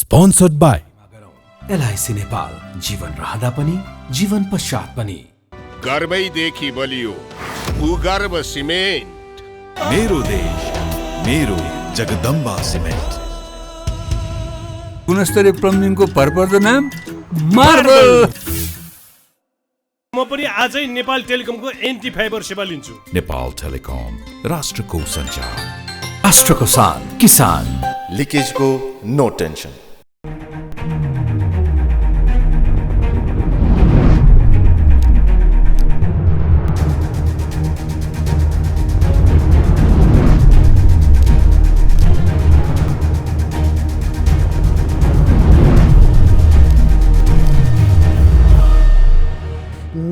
Sponsored by LIC Nepal, जीवन रहँदा पनि जीवन पश्चात पनि। गर्वैदेखि बलियो भूगर्भ सिमेन्ट। मेरो देश मेरो जगदम्बा सिमेन्ट। गुणस्तरीय प्लम्बिङको भरपर्दो नाम मार्बल। म पनि आजै नेपाल टेलिकमको एन्टी फाइबर सेवा लिन्छु। नेपाल टेलिकम, राष्ट्रको सञ्चार, राष्ट्रको शान, किसान। लिकेजको नो टेन्सन।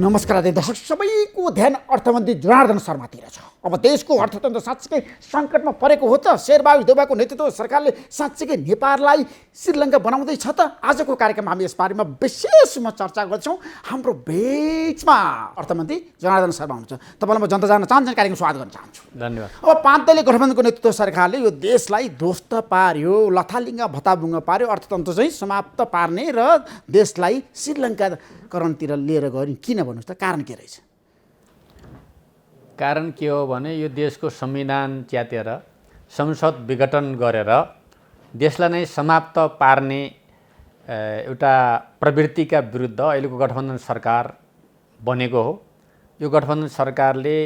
नमस्कार आदरणीय दर्शक, सबैको ध्यान अर्थमन्त्री जनार्दन शर्मातिर छ। अब देशको अर्थतन्त्र साँच्चीकै सङ्कटमा परेको हो त? शेरबहादुर देउवाको नेतृत्व सरकारले साँच्चीकै नेपाललाई श्रीलङ्का बनाउँदैछ त? आजको कार्यक्रममा हामी यसबारेमा विशेषमा चर्चा गर्छौँ। हाम्रो बिचमा अर्थमन्त्री जनार्दन शर्मा हुनुहुन्छ। तपाईँलाई म जनता जान चाहन्छ कार्यक्रम स्वागत गर्न चाहन्छु। धन्यवाद। अब 5 दलीय गठबन्धनको नेतृत्व सरकारले यो देशलाई ध्वस्त पार्यो, लथालिङ्ग भताभुङ्ग पार्यो, अर्थतन्त्र चाहिँ समाप्त पार्ने र देशलाई श्रीलङ्काकरणतिर लिएर गयो। किन भन्नुहोस् त, कारण के रहेछ? कारण के हो भने यो देशको संविधान च्यातेर संसद विघटन गरेर देशलाई नै समाप्त पार्ने एउटा प्रवृत्तिका विरुद्ध अहिलेको गठबन्धन सरकार बनेको हो। यो गठबन्धन सरकारले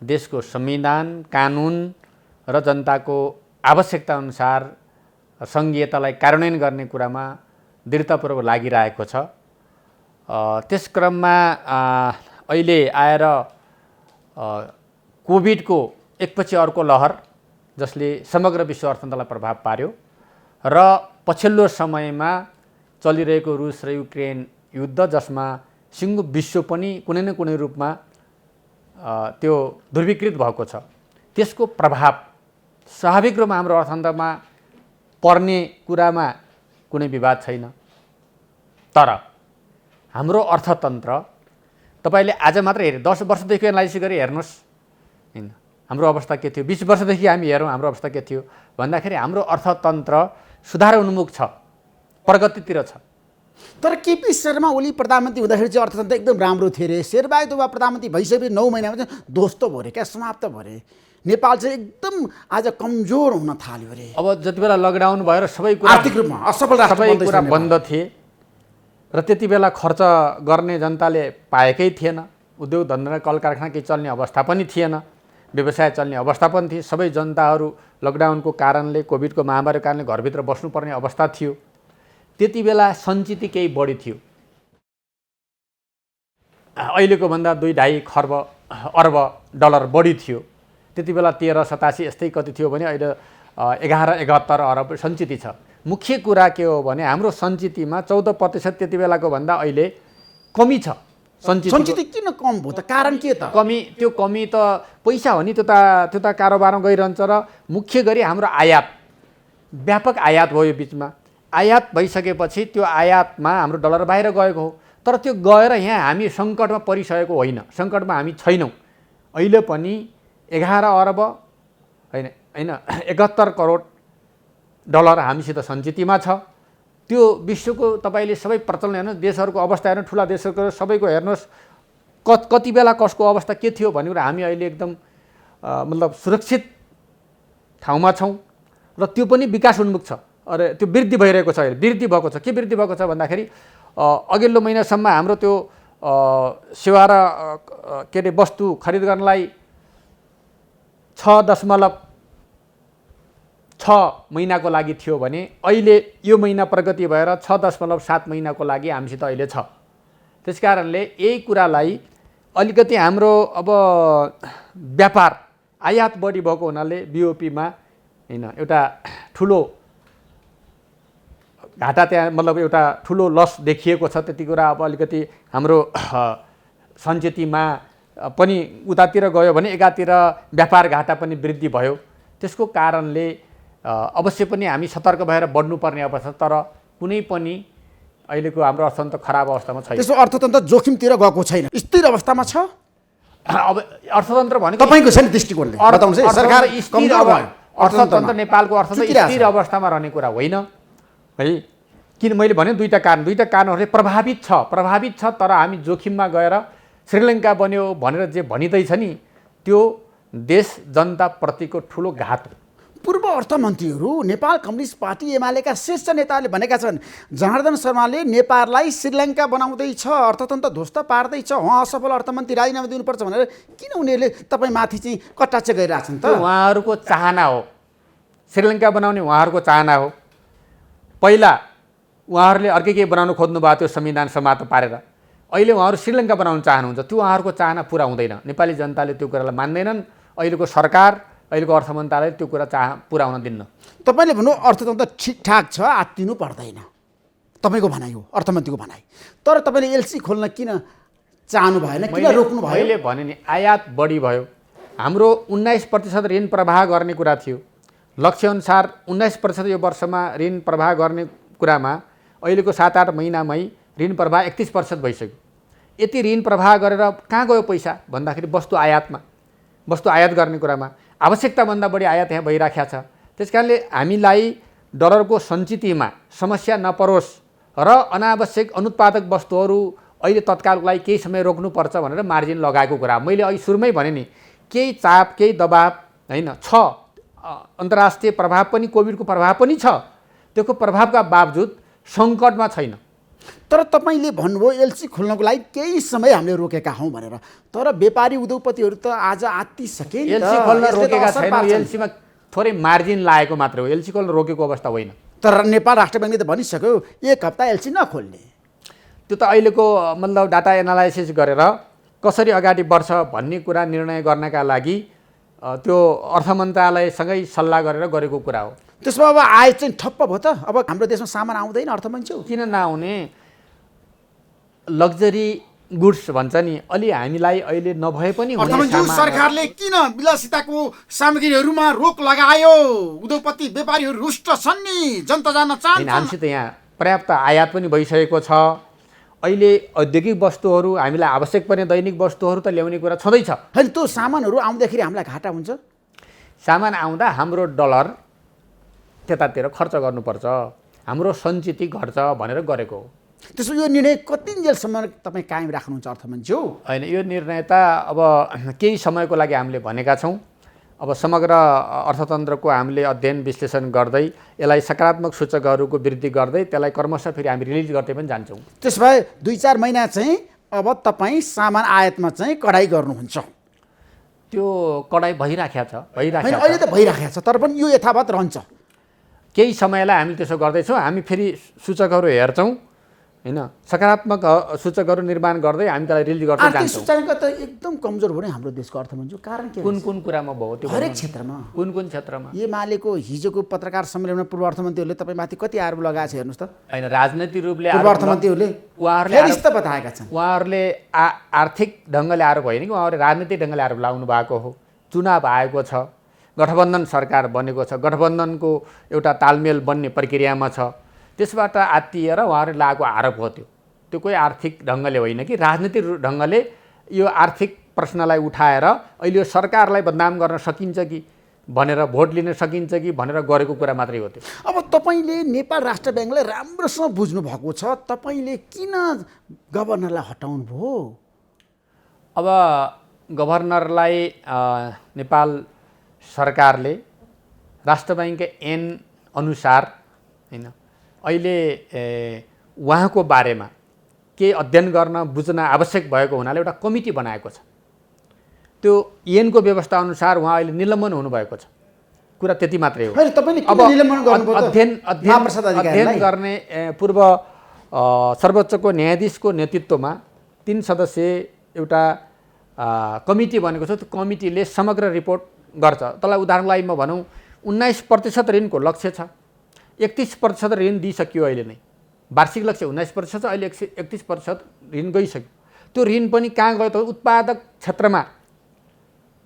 देशको संविधान, कानुन र जनताको आवश्यकता अनुसार सङ्घीयतालाई कार्यान्वयन गर्ने कुरामा दृढतापूर्वक लागिरहेको छ। त्यस क्रममा अहिले आएर कोभिडको एकपछि अर्को लहर जसले समग्र विश्व अर्थतन्त्रलाई प्रभाव पार्यो र पछिल्लो समयमा चलिरहेको रुस र युक्रेन युद्ध, जसमा सिङ्गो विश्व पनि कुनै न कुनै रूपमा त्यो ध्रुवीकृत भएको छ, त्यसको प्रभाव स्वाभाविक रूपमा हाम्रो अर्थतन्त्रमा पर्ने कुरामा कुनै विवाद छैन। तर हाम्रो अर्थतन्त्र तपाईँले आज मात्र हेरे 10 वर्षदेखि एनालाइसिस गरी हेर्नुहोस् हैन, हाम्रो अवस्था के थियो। 20 वर्षदेखि हामी हेरौँ हाम्रो अवस्था के थियो भन्दाखेरि हाम्रो अर्थतन्त्र सुधार उन्मुख छ, प्रगतितिर छ। तर केपी शर्मा ओली प्रधानमन्त्री हुँदाखेरि चाहिँ अर्थतन्त्र एकदम राम्रो थियो अरे। शेरबहादुर देउवा प्रधानमन्त्री भइसकेपछि 9 महिनामा चाहिँ ध्वस्त भयो अरे, क्या समाप्त भयो अरे। नेपाल चाहिँ एकदम आज कमजोर हुन थाल्यो अरे। अब जति बेला लकडाउन भएर सबै कुरा आर्थिक रूपमा असफल राष्ट्र सबै कुरा बन्द थिए र त्यति बेला खर्च गर्ने जनताले पाएकै थिएन। उद्योग धन्दा कल कारखाना केही चल्ने अवस्था पनि थिएन, व्यवसाय चल्ने अवस्था पनि थिए। सबै जनताहरू लकडाउनको कारणले, कोभिडको महामारीको कारणले घरभित्र बस्नुपर्ने अवस्था थियो। त्यति बेला सञ्चित केही बढी थियो, अहिलेको भन्दा 2-2.5 अर्ब डलर बढी थियो। त्यति बेला 1387 यस्तै कति थियो भने अहिले 11-71 अरब सञ्चित छ। मुख्य कुरा के हो भने हाम्रो सञ्चितमा 14% त्यति बेलाको भन्दा अहिले कमी छ। सञ्चित किन कम भयो त? कारण के त? त्यो कमी त पैसा हो नि, त्यो त कारोबारमा गइरहन्छ। र मुख्य गरी हाम्रो आयात, व्यापक आयात भयो यो बिचमा। आयात भइसकेपछि त्यो आयातमा हाम्रो डलर बाहिर गएको हो। तर त्यो गएर यहाँ हामी सङ्कटमा परिसकेको होइन, सङ्कटमा हामी छैनौँ। अहिले पनि 11 अर्ब होइन 71 करोड डलर हामीसित सञ्चितमा छ। त्यो विश्वको तपाईँले सबै प्रचलन हेर्नुहोस्, देशहरूको अवस्था हेर्नुहोस्, ठुला देशहरूको सबैको हेर्नुहोस्, कति बेला कसको अवस्था के थियो भन्ने कुरा हामी अहिले एकदम मतलब सुरक्षित ठाउँमा छौँ र त्यो पनि विकास उन्मुख छ। अरे त्यो वृद्धि भइरहेको छ। अहिले वृद्धि भएको छ। के वृद्धि भएको छ भन्दाखेरि अघिल्लो महिनासम्म हाम्रो त्यो सेवा र के अरे वस्तु खरिद गर्नलाई 6.6 महिनाको लागि थियो भने अहिले यो महिना प्रगति भएर 6.7 महिनाको लागि हामीसित अहिले छ। त्यस कारणले यही कुरालाई अलिकति हाम्रो अब व्यापार आयात बढी भएको हुनाले बिओपीमा हैन एउटा ठुलो घाटा, त्यहाँ मतलब एउटा ठुलो लस देखिएको छ। त्यति कुरा अब अलिकति हाम्रो सञ्चितमा पनि उतातिर गयो भने एकातिर व्यापार घाटा पनि वृद्धि भयो। त्यसको कारणले अवश्य पनि हामी सतर्क भएर बढ्नुपर्ने अवस्था। तर कुनै पनि अहिलेको हाम्रो अर्थतन्त्र खराब अवस्थामा छैन। त्यसो अर्थतन्त्र जोखिमतिर गएको छैन, स्थिर अवस्थामा छ। अब अर्थतन्त्र भनेको तपाईँको छैन दृष्टिकोणले बताउनुहोस् है। सरकार कमजोर भयो, अर्थतन्त्र नेपालको अर्थतन्त्र स्थिर अवस्थामा रहने कुरा होइन है। किन मैले भने दुईटा कारणहरूले प्रभावित छ तर हामी जोखिममा गएर श्रीलङ्का बन्यो भनेर जे भनिँदैछ नि त्यो देश जनताप्रतिको ठुलो घात हो। पूर्व अर्थमन्त्रीहरू नेपाल कम्युनिस्ट पार्टी एमालेका शीर्ष नेताहरूले भनेका छन् जनार्दन शर्माले नेपाललाई श्रीलङ्का बनाउँदैछ, अर्थतन्त्र ध्वस्त पार्दैछ, उहाँ असफल अर्थमन्त्री राजीनामा दिनुपर्छ भनेर किन उनीहरूले तपाईँमाथि चाहिँ कटाक्ष गरिरहेछन् त? उहाँहरूको चाहना हो, श्रीलङ्का बनाउने उहाँहरूको चाहना हो। पहिला उहाँहरूले अर्कै केही बनाउनु खोज्नु भएको थियो संविधान समाप्त पारेर, अहिले उहाँहरू श्रीलङ्का बनाउन चाहनुहुन्छ। त्यो उहाँहरूको चाहना पुरा हुँदैन, नेपाली जनताले त्यो कुरालाई मान्दैनन्। अहिलेको सरकार, अहिलेको अर्थ मन्त्रालय त्यो कुरा पुरा हुन दिन्न। तपाईँले भन्नु अर्थतन्त्र ठिकठाक छ, आत्तिनु पर्दैन, तपाईँको भनाइ हो, अर्थमन्त्रीको भनाइ। तर तपाईँले एलसी खोल्न किन चाहनु भएन, किन रोक्नु भयो? मैले भने नि आयात बढी भयो, हाम्रो 19% ऋण प्रवाह गर्ने कुरा थियो। लक्ष्यअनुसार 19% यो वर्षमा ऋण प्रवाह गर्ने कुरामा अहिलेको 7-8 महिनामै ऋण प्रवाह 31% भइसक्यो। यति ऋण प्रवाह गरेर कहाँ गयो पैसा भन्दाखेरि वस्तु आयात गर्ने कुरामा आवश्यकताभन्दा बढी आयात यहाँ भइराखेको छ। त्यस कारणले हामीलाई डलरको सञ्चितमा समस्या नपरोस् र अनावश्यक अनुत्पादक वस्तुहरू अहिले तत्कालको लागि केही समय रोक्नुपर्छ भनेर मार्जिन लगाएको कुरा मैले अघि सुरुमै भने नि। केही चाप, केही दबाब होइन छ, अन्तर्राष्ट्रिय प्रभाव पनि, कोभिडको प्रभाव पनि छ। त्यसको प्रभावका बावजुद सङ्कटमा छैन। तर तपाईँले भन्नुभयो एलसी खोल्नको लागि केही समय हामीले रोकेका हौँ भनेर, तर व्यापारी उद्योगपतिहरू त आज आत्तिसके नि त। एलसी खोल्न रोकेका छैन, एलसीमा थोरै मार्जिन लागेको मात्र हो, एलसी खोल्न रोकेको अवस्था होइन। तर नेपाल राष्ट्र ब्याङ्कले त भनिसक्यो 1 हप्ता एलसी नखोल्ने। त्यो त अहिलेको मतलब डाटा एनालाइसिस गरेर कसरी अगाडि बढ्छ भन्ने कुरा निर्णय गर्नका लागि त्यो अर्थ मन्त्रालयसँगै सल्लाह गरेर गरेको कुरा हो। त्यसमा अब आय चाहिँ ठप्प भयो त? अब हाम्रो देशमा सामान आउँदैन अर्थमन्त्री? किन नआउने? लग्जरी गुड्स भन्छ नि, अलि हामीलाई अहिले नभए पनि सरकारले किन विलासिताको सामग्रीहरूमा रोक लगायो? उद्योगपति व्यापारीहरू रुष्ट छन् नि, जनता जान चाहन्छन्। हामीसित यहाँ पर्याप्त आयात पनि भइसकेको छ। अहिले औद्योगिक वस्तुहरू, हामीलाई आवश्यक पर्ने दैनिक वस्तुहरू त ल्याउने कुरा छँदैछ। होइन, त्यो सामानहरू आउँदाखेरि हामीलाई घाटा हुन्छ? सामान आउँदा हाम्रो डलर त्यतातिर खर्च गर्नुपर्छ, हाम्रो सञ्चित घट्छ भनेर गरेको हो। त्यसो यो निर्णय कतिन्जेलसम्म तपाईँ कायम राख्नुहुन्छ अर्थमन्त्री हो? होइन, यो निर्णय त अब केही समयको लागि हामीले भनेका छौँ। अब समग्र अर्थतन्त्रको हामीले अध्ययन विश्लेषण गर्दै यसलाई सकारात्मक सूचकहरूको वृद्धि गर्दै त्यसलाई क्रमशः फेरि हामी रिलिज गर्दै पनि जान्छौँ। त्यसो भए 2-4 महिना चाहिँ अब तपाईँ सामान आयातमा चाहिँ कडाइ गर्नुहुन्छ? त्यो कडाइ भइराखेको छ, अहिले त भइराखेको छ, तर पनि यो यथावत रहन्छ। केही समयलाई हामी त्यसो गर्दैछौँ। हामी फेरि सूचकहरू हेर्छौँ होइन, सकारात्मक सूचकहरू निर्माण गर्दै हामी त्यसलाई रिलिज गर्दै जान्छौँ। आर्थिक सूचकाङ्क त एकदम कमजोर भयो नि हाम्रो देशको अर्थमन्त्री। कारण के? कुन कुरामा भयो त्यो? हरेक क्षेत्रमा। कुन क्षेत्रमा? एमालेको हिजोको पत्रकार सम्मेलनमा पूर्व अर्थमन्त्रीहरूले तपाईँमाथि कति आरोप लगाएको छ हेर्नुहोस् त। होइन, राजनैतिक रूपले पूर्व अर्थमन्त्रीहरूले बताएका छन्। उहाँहरूले आर्थिक ढङ्गले आरोप होइन कि उहाँहरूले राजनीतिक ढङ्गले आरोप लगाउनु भएको हो। चुनाव आएको छ, गठबन्धन सरकार बनेको छ, गठबन्धनको एउटा तालमेल बन्ने प्रक्रियामा छ, त्यसबाट आत्तिएर उहाँहरूले लगाएको आरोप हो। त्यो कोही आर्थिक ढङ्गले होइन कि राजनीतिक ढङ्गले यो आर्थिक प्रश्नलाई उठाएर अहिले यो सरकारलाई बदनाम गर्न सकिन्छ कि भनेर, भोट लिन सकिन्छ कि भनेर गरेको कुरा मात्रै हो त्यो। अब तपाईँले नेपाल राष्ट्र ब्याङ्कलाई राम्रोसँग बुझ्नु भएको छ, तपाईँले किन गभर्नरलाई हटाउनु भयो? अब गभर्नरलाई नेपाल सरकारले राष्ट्र ब्याङ्कका ऐन अनुसार होइन अहिले उहाँको बारेमा केही अध्ययन गर्न बुझ्न आवश्यक भएको हुनाले एउटा कमिटी बनाएको छ। त्यो ऐनको व्यवस्था अनुसार उहाँ अहिले निलम्बन हुनुभएको छ। कुरा त्यति मात्रै हो। अब अध्ययन गर्ने पूर्व सर्वोच्चको न्यायाधीशको नेतृत्वमा 3 सदस्यीय एउटा कमिटी बनेको छ। त्यो कमिटीले समग्र रिपोर्ट गर्छ। त्यसलाई उदाहरणको लागि म भनौँ, 19% ऋणको लक्ष्य छ, 31% ऋण दिइसक्यो अहिले नै। वार्षिक लक्ष्य 19% छ, अहिले 31% ऋण गइसक्यो। त्यो ऋण पनि कहाँ गयो त? उत्पादक क्षेत्रमा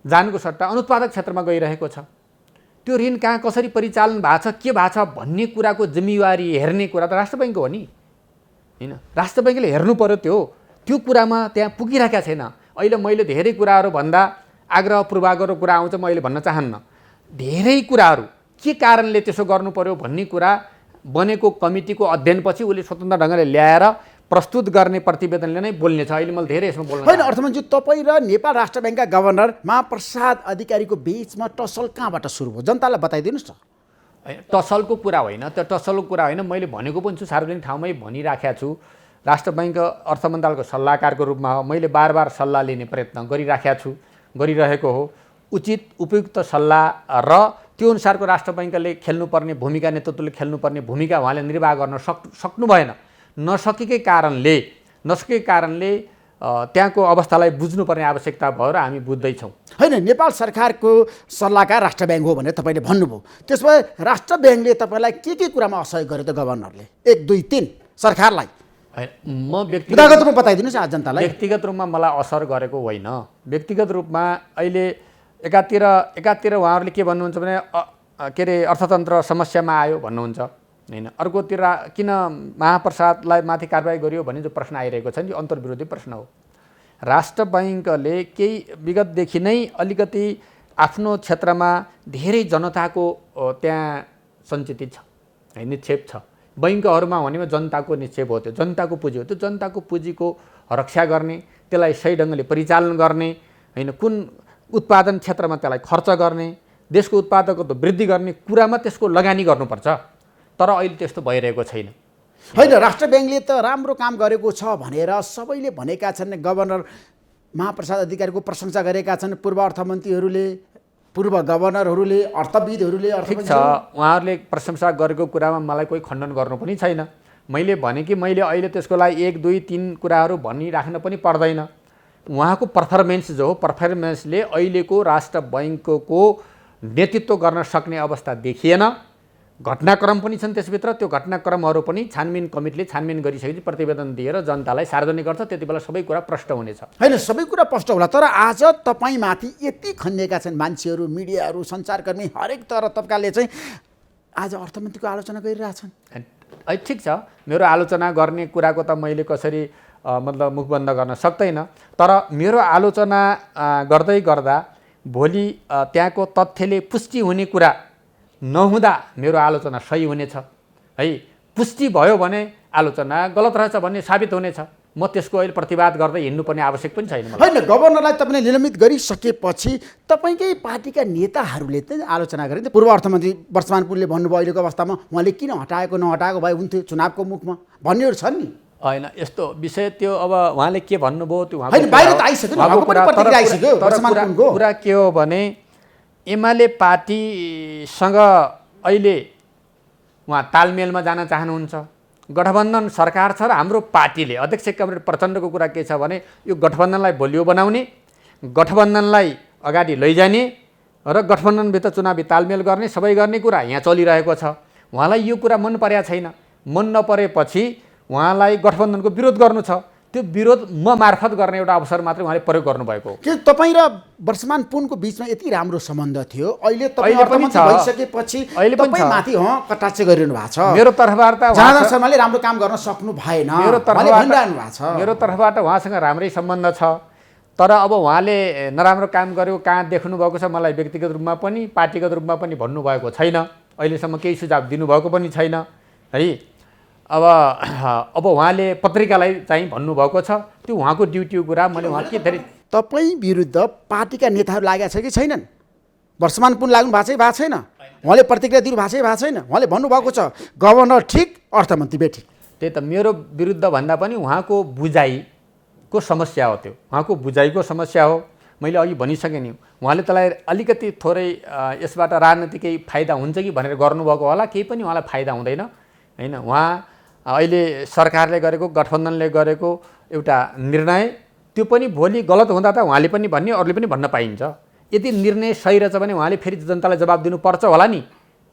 जानुको सट्टा अनुत्पादक क्षेत्रमा गइरहेको छ। त्यो ऋण कहाँ कसरी परिचालन भएको छ, के भएको छ भन्ने कुराको जिम्मेवारी हेर्ने कुरा त राष्ट्र ब्याङ्कको हो नि होइन। राष्ट्र ब्याङ्कले हेर्नु पर्यो। त्यो कुरामा त्यहाँ पुगिरहेका छैन। अहिले मैले धेरै कुराहरू भन्दा आग्रह पूर्वाग्रह कुरा आउँछ, म अहिले भन्न चाहन्न। धेरै कुराहरू के कारणले त्यसो गर्नु पर्यो भन्ने कुरा बनेको कमिटीको अध्ययनपछि उसले स्वतन्त्र ढङ्गले ल्याएर प्रस्तुत गर्ने प्रतिवेदनले नै बोल्ने छ। अहिले मैले धेरै यसमा बोल्न होइन अर्थमन्त्री, तपाईँ र नेपाल राष्ट्र ब्याङ्कका गभर्नर महाप्रसाद अधिकारीको बिचमा टसल कहाँबाट सुरु भयो जनतालाई बताइदिनुहोस् न। होइन, टसलको कुरा होइन, त्यो टसलको कुरा होइन। मैले भनेको पनि छु, सार्वजनिक ठाउँमै भनिराखेको छु। राष्ट्र ब्याङ्क अर्थ मन्त्रालयको सल्लाहकारको रूपमा हो, मैले बार सल्लाह लिने प्रयत्न गरिरहेको हो। उचित उपयुक्त सल्लाह र त्यो अनुसारको राष्ट्र ब्याङ्कले खेल्नुपर्ने भूमिका, नेतृत्वले खेल्नुपर्ने भूमिका उहाँले निर्वाह गर्न सक्नु भएन। नसकेकै कारणले त्यहाँको अवस्थालाई बुझ्नुपर्ने आवश्यकता भयो र हामी बुझ्दैछौँ। होइन, नेपाल सरकारको सल्लाहकार राष्ट्र ब्याङ्क हो भनेर तपाईँले भन्नुभयो। त्यसो भए राष्ट्र ब्याङ्कले तपाईँलाई के कुरामा असहयोग गर्यो त गभर्नरले? 1, 2, 3 सरकारलाई म व्यक्तिगत रूपमा बताइदिनुहोस् आज जनतालाई। व्यक्तिगत रूपमा मलाई असर गरेको होइन। व्यक्तिगत रूपमा अहिले एकातिर उहाँहरूले के भन्नुहुन्छ भने के अरे अर्थतन्त्र समस्यामा आयो भन्नुहुन्छ होइन। अर्कोतिर किन महाप्रसादलाई माथि कारबाही गरियो भन्ने जो प्रश्न आइरहेको छ नि, यो अन्तर्विरोधी प्रश्न हो। राष्ट्र बैङ्कले केही विगतदेखि नै अलिकति आफ्नो क्षेत्रमा धेरै जनताको त्यहाँ सञ्चित छ, निक्षेप छ। बैङ्कहरूमा भनेमा जनताको निक्षेप हो, त्यो जनताको पुँजी हो। त्यो जनताको पुँजीको रक्षा गर्ने, त्यसलाई सही ढङ्गले परिचालन गर्ने होइन, कुन उत्पादन क्षेत्रमा त्यसलाई खर्च गर्ने, देशको उत्पादकत्व वृद्धि गर्ने कुरामा त्यसको लगानी गर्नुपर्छ। तर अहिले त्यस्तो भइरहेको छैन। होइन, राष्ट्र ब्याङ्कले त राम्रो काम गरेको छ भनेर सबैले भनेका छन्। गभर्नर महाप्रसाद अधिकारीको प्रशंसा गरेका छन् पूर्व अर्थमन्त्रीहरूले, पूर्व गभर्नरहरूले, अर्थविदहरूले। ठिक छ, उहाँहरूले प्रशंसा गरेको कुरामा मलाई कोही खण्डन गर्नु पनि छैन। मैले भने कि मैले अहिले त्यसको लागि 1, 2, 3 कुराहरू भनिराख्न पनि पर्दैन। उहाँको पर्फर्मेन्स जो हो, पर्फर्मेन्सले अहिलेको राष्ट्र बैङ्कको नेतृत्व गर्न सक्ने अवस्था देखिएन। घटनाक्रम पनि छन् त्यसभित्र, त्यो घटनाक्रमहरू पनि छानबिन कमिटीले छानबिन गरिसकेपछि प्रतिवेदन दिएर जनतालाई सार्वजनिक गर्छ, त्यति बेला सबै कुरा प्रष्ट हुनेछ। होइन, सबै कुरा प्रष्ट होला। तर आज तपाईँमाथि यति खनिएका छन् मान्छेहरू, मिडियाहरू, सञ्चारकर्मी, हरेक तबकाले चाहिँ आज अर्थमन्त्रीको आलोचना गरिरहेछन्। ठिक छ, मेरो आलोचना गर्ने कुराको त मैले कसरी मतलब मुख बन्द गर्न सक्दैन। तर मेरो आलोचना गर्दा भोलि त्यहाँको तथ्यले पुष्टि हुने कुरा नहुँदा मेरो आलोचना सही हुनेछ है। पुष्टि भयो भने आलोचना गलत रहेछ भन्ने साबित हुनेछ। म त्यसको अहिले प्रतिवाद गर्दै हिँड्नुपर्ने आवश्यक पनि छैन। होइन, गभर्नरलाई तपाईँले निलम्बित गरिसकेपछि तपाईँकै पार्टीका नेताहरूले चाहिँ आलोचना गरे। पूर्व अर्थमन्त्री वर्षमान पुनले भन्नुभयो अहिलेको अवस्थामा उहाँले किन हटाएको नहटाएको भए हुन्थ्यो चुनावको मुखमा भन्नेहरू छन् नि। होइन, यस्तो विषय त्यो अब उहाँले के भन्नुभयो त्यो कुरा के हो भने एमाले पार्टीसँग अहिले उहाँ तालमेलमा जान चाहनुहुन्छ। गठबन्धन सरकार छ र हाम्रो पार्टीले अध्यक्ष कमरेड प्रचण्डको कुरा के छ भने यो गठबन्धनलाई बलियो बनाउने, गठबन्धनलाई अगाडि लैजाने र गठबन्धनभित्र चुनावी तालमेल गर्ने, सबै गर्ने कुरा यहाँ चलिरहेको छ। उहाँलाई यो कुरा मन परेको छैन। मन नपरेपछि उहाँलाई गठबन्धनको विरोध गर्नु छ। त्यो विरोध म मार्फत गर्ने एउटा अवसर मात्रै उहाँले प्रयोग गर्नुभएको हो। के तपाईँ र वर्षमान पुनको बिचमा यति राम्रो सम्बन्ध थियो? अहिले पनि भइसकेपछि माथि कटाक्ष गरिरहनु भएको छ। मेरो तर्फबाट जनार्दन शर्माले राम्रो काम गर्न सक्नु भएन मेरो तर्फबाट उहाँसँग राम्रै सम्बन्ध छ। तर अब उहाँले नराम्रो काम गर्यो कहाँ देख्नु भएको छ मलाई व्यक्तिगत रूपमा पनि पार्टीगत रूपमा पनि भन्नुभएको छैन। अहिलेसम्म केही सुझाव दिनुभएको पनि छैन है। अब उहाँले पत्रिकालाई चाहिँ भन्नुभएको छ, त्यो उहाँको ड्युटीको कुरा। मैले उहाँ के धेरै तपाईँ विरुद्ध पार्टीका नेताहरू लागेका छ कि छैनन्? वर्षमान पुन लाग्नु भएको छैन? उहाँले प्रतिक्रिया दिनु भएको छैन? उहाँले भन्नुभएको छ गभर्नर ठिक, अर्थमन्त्री बेठिक। त्यही त मेरो विरुद्ध भन्दा पनि उहाँको बुझाइको समस्या हो। त्यो उहाँको बुझाइको समस्या हो। मैले अघि भनिसकेँ नि, उहाँले त्यसलाई अलिकति थोरै यसबाट राजनीतिकै फाइदा हुन्छ कि भनेर गर्नुभएको होला। केही पनि उहाँलाई फाइदा हुँदैन होइन। उहाँ अहिले सरकारले गरेको, गठबन्धनले गरेको एउटा निर्णय, त्यो पनि भोलि गलत हुँदा त उहाँले पनि भन्ने, अरूले पनि भन्न पाइन्छ। यदि निर्णय सही रहेछ भने उहाँले फेरि जनतालाई जवाब दिनुपर्छ होला नि।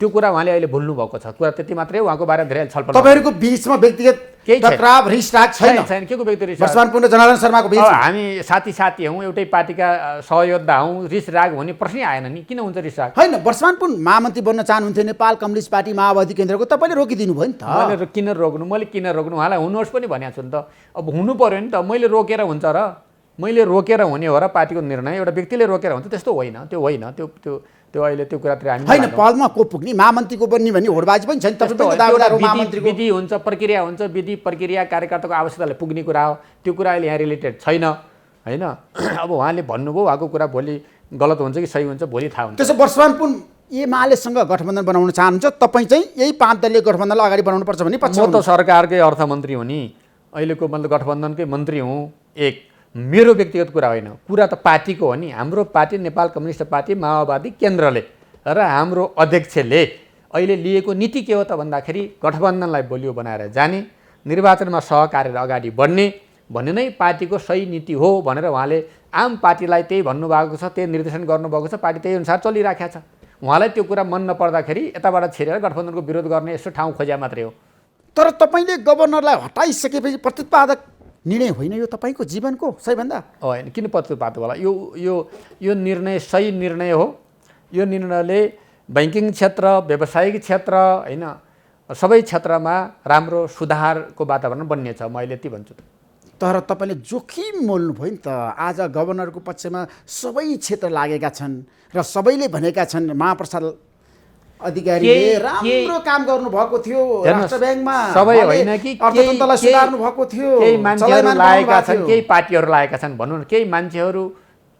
त्यो कुरा उहाँले अहिले भुल्नु भएको छ। कुरा त्यति मात्रै, उहाँको बारेमा धेरै छलफल। तपाईँहरूको बिचमा व्यक्तिगत टकराव रिसराग छैन? के को व्यक्तिगत रिस? वर्षमान पुन र जनार्दन शर्माको बिचमा हामी साथी हौँ, एउटै पार्टीका सहयोद्धा हौँ। रिसराग हुने प्रश्नै आएन नि। किन हुन्छ रिसराग? होइन, वर्षमान पुन महामन्त्री बन्न चाहनुहुन्थ्यो नेपाल कम्युनिस्ट पार्टी माओवादी केन्द्रको, तपाईँले रोकिदिनु भयो नि त। मैले किन रोक्नु उहाँलाई हुनुहोस् पनि भनेको छु नि त। अब हुनु पर्यो नि त। मैले रोकेर हुन्छ र? मैले रोकेर हुने हो र पार्टीको निर्णय? एउटा व्यक्तिले रोकेर हुन्छ त्यस्तो होइन। त्यो त्यो अहिले त्यो कुरातिर हामी होइन पदमा को पुग्ने महामन्त्रीको बन्ने भन्ने होडबाजी पनि छैन तपाईँ पनि दावेदार हो महामन्त्रीको विधि हुन्छ प्रक्रिया हुन्छ विधि प्रक्रिया कार्यकर्ताको आवश्यकताले पुग्ने कुरा हो त्यो कुरा अहिले यहाँ रिलेटेड छैन होइन अब उहाँले भन्नुभयो उहाँको कुरा भोलि गलत हुन्छ कि सही हुन्छ भोलि थाहा हुन्छ त्यसो वर्षमान पुन एमालेसँग गठबन्धन बनाउन चाहनुहुन्छ तपाईँ चाहिँ यही 5 दलीय गठबन्धनलाई अगाडि बढाउनुपर्छ भने पछि म त सरकारकै अर्थमन्त्री हुँ नि अहिलेको मतलब गठबन्धनकै मन्त्री हुँ एक मेरो व्यक्तिगत कुरा होइन कुरा त पार्टीको हो नि हाम्रो पार्टी नेपाल कम्युनिस्ट पार्टी माओवादी केन्द्रले र हाम्रो अध्यक्षले अहिले लिएको नीति के हो त भन्दाखेरि गठबन्धनलाई बलियो बनाएर जाने निर्वाचनमा सहकार्य अगाडि बढ्ने भन्ने नै पार्टीको सही नीति हो भनेर उहाँले आम पार्टीलाई त्यही भन्नुभएको छ त्यही निर्देशन गर्नुभएको छ पार्टी त्यही अनुसार चलिराखेको छ उहाँलाई त्यो कुरा मन नपर्दाखेरि यताबाट छिरेर गठबन्धनको विरोध गर्ने यसो ठाउँ खोज्या मात्रै हो तर तपाईँले गभर्नरलाई हटाइसकेपछि प्रत्युत्पादक निर्णय होइन यो तपाईँको जीवनको सबैभन्दा होइन किन पक्षपात होला यो यो यो निर्णय सही निर्णय हो यो निर्णयले ब्याङ्किङ क्षेत्र व्यावसायिक क्षेत्र होइन सबै क्षेत्रमा राम्रो सुधारको वातावरण बन्नेछ म अहिले यति भन्छु तर तपाईँले जोखिम मोल्नुभयो नि त आज गभर्नरको पक्षमा सबै क्षेत्र लागेका छन् र सबैले भनेका छन् महाप्रसाद अधिकारीले राम्रो काम गर्नुभएको थियो राष्ट्र ब्याङ्कमा सबै होइन कि अर्थतन्त्रलाई सुधार्नु भएको थियो केही मान्छेहरू लागेका छन् केही पार्टीहरू लागेका छन् भनौँ न केही मान्छेहरू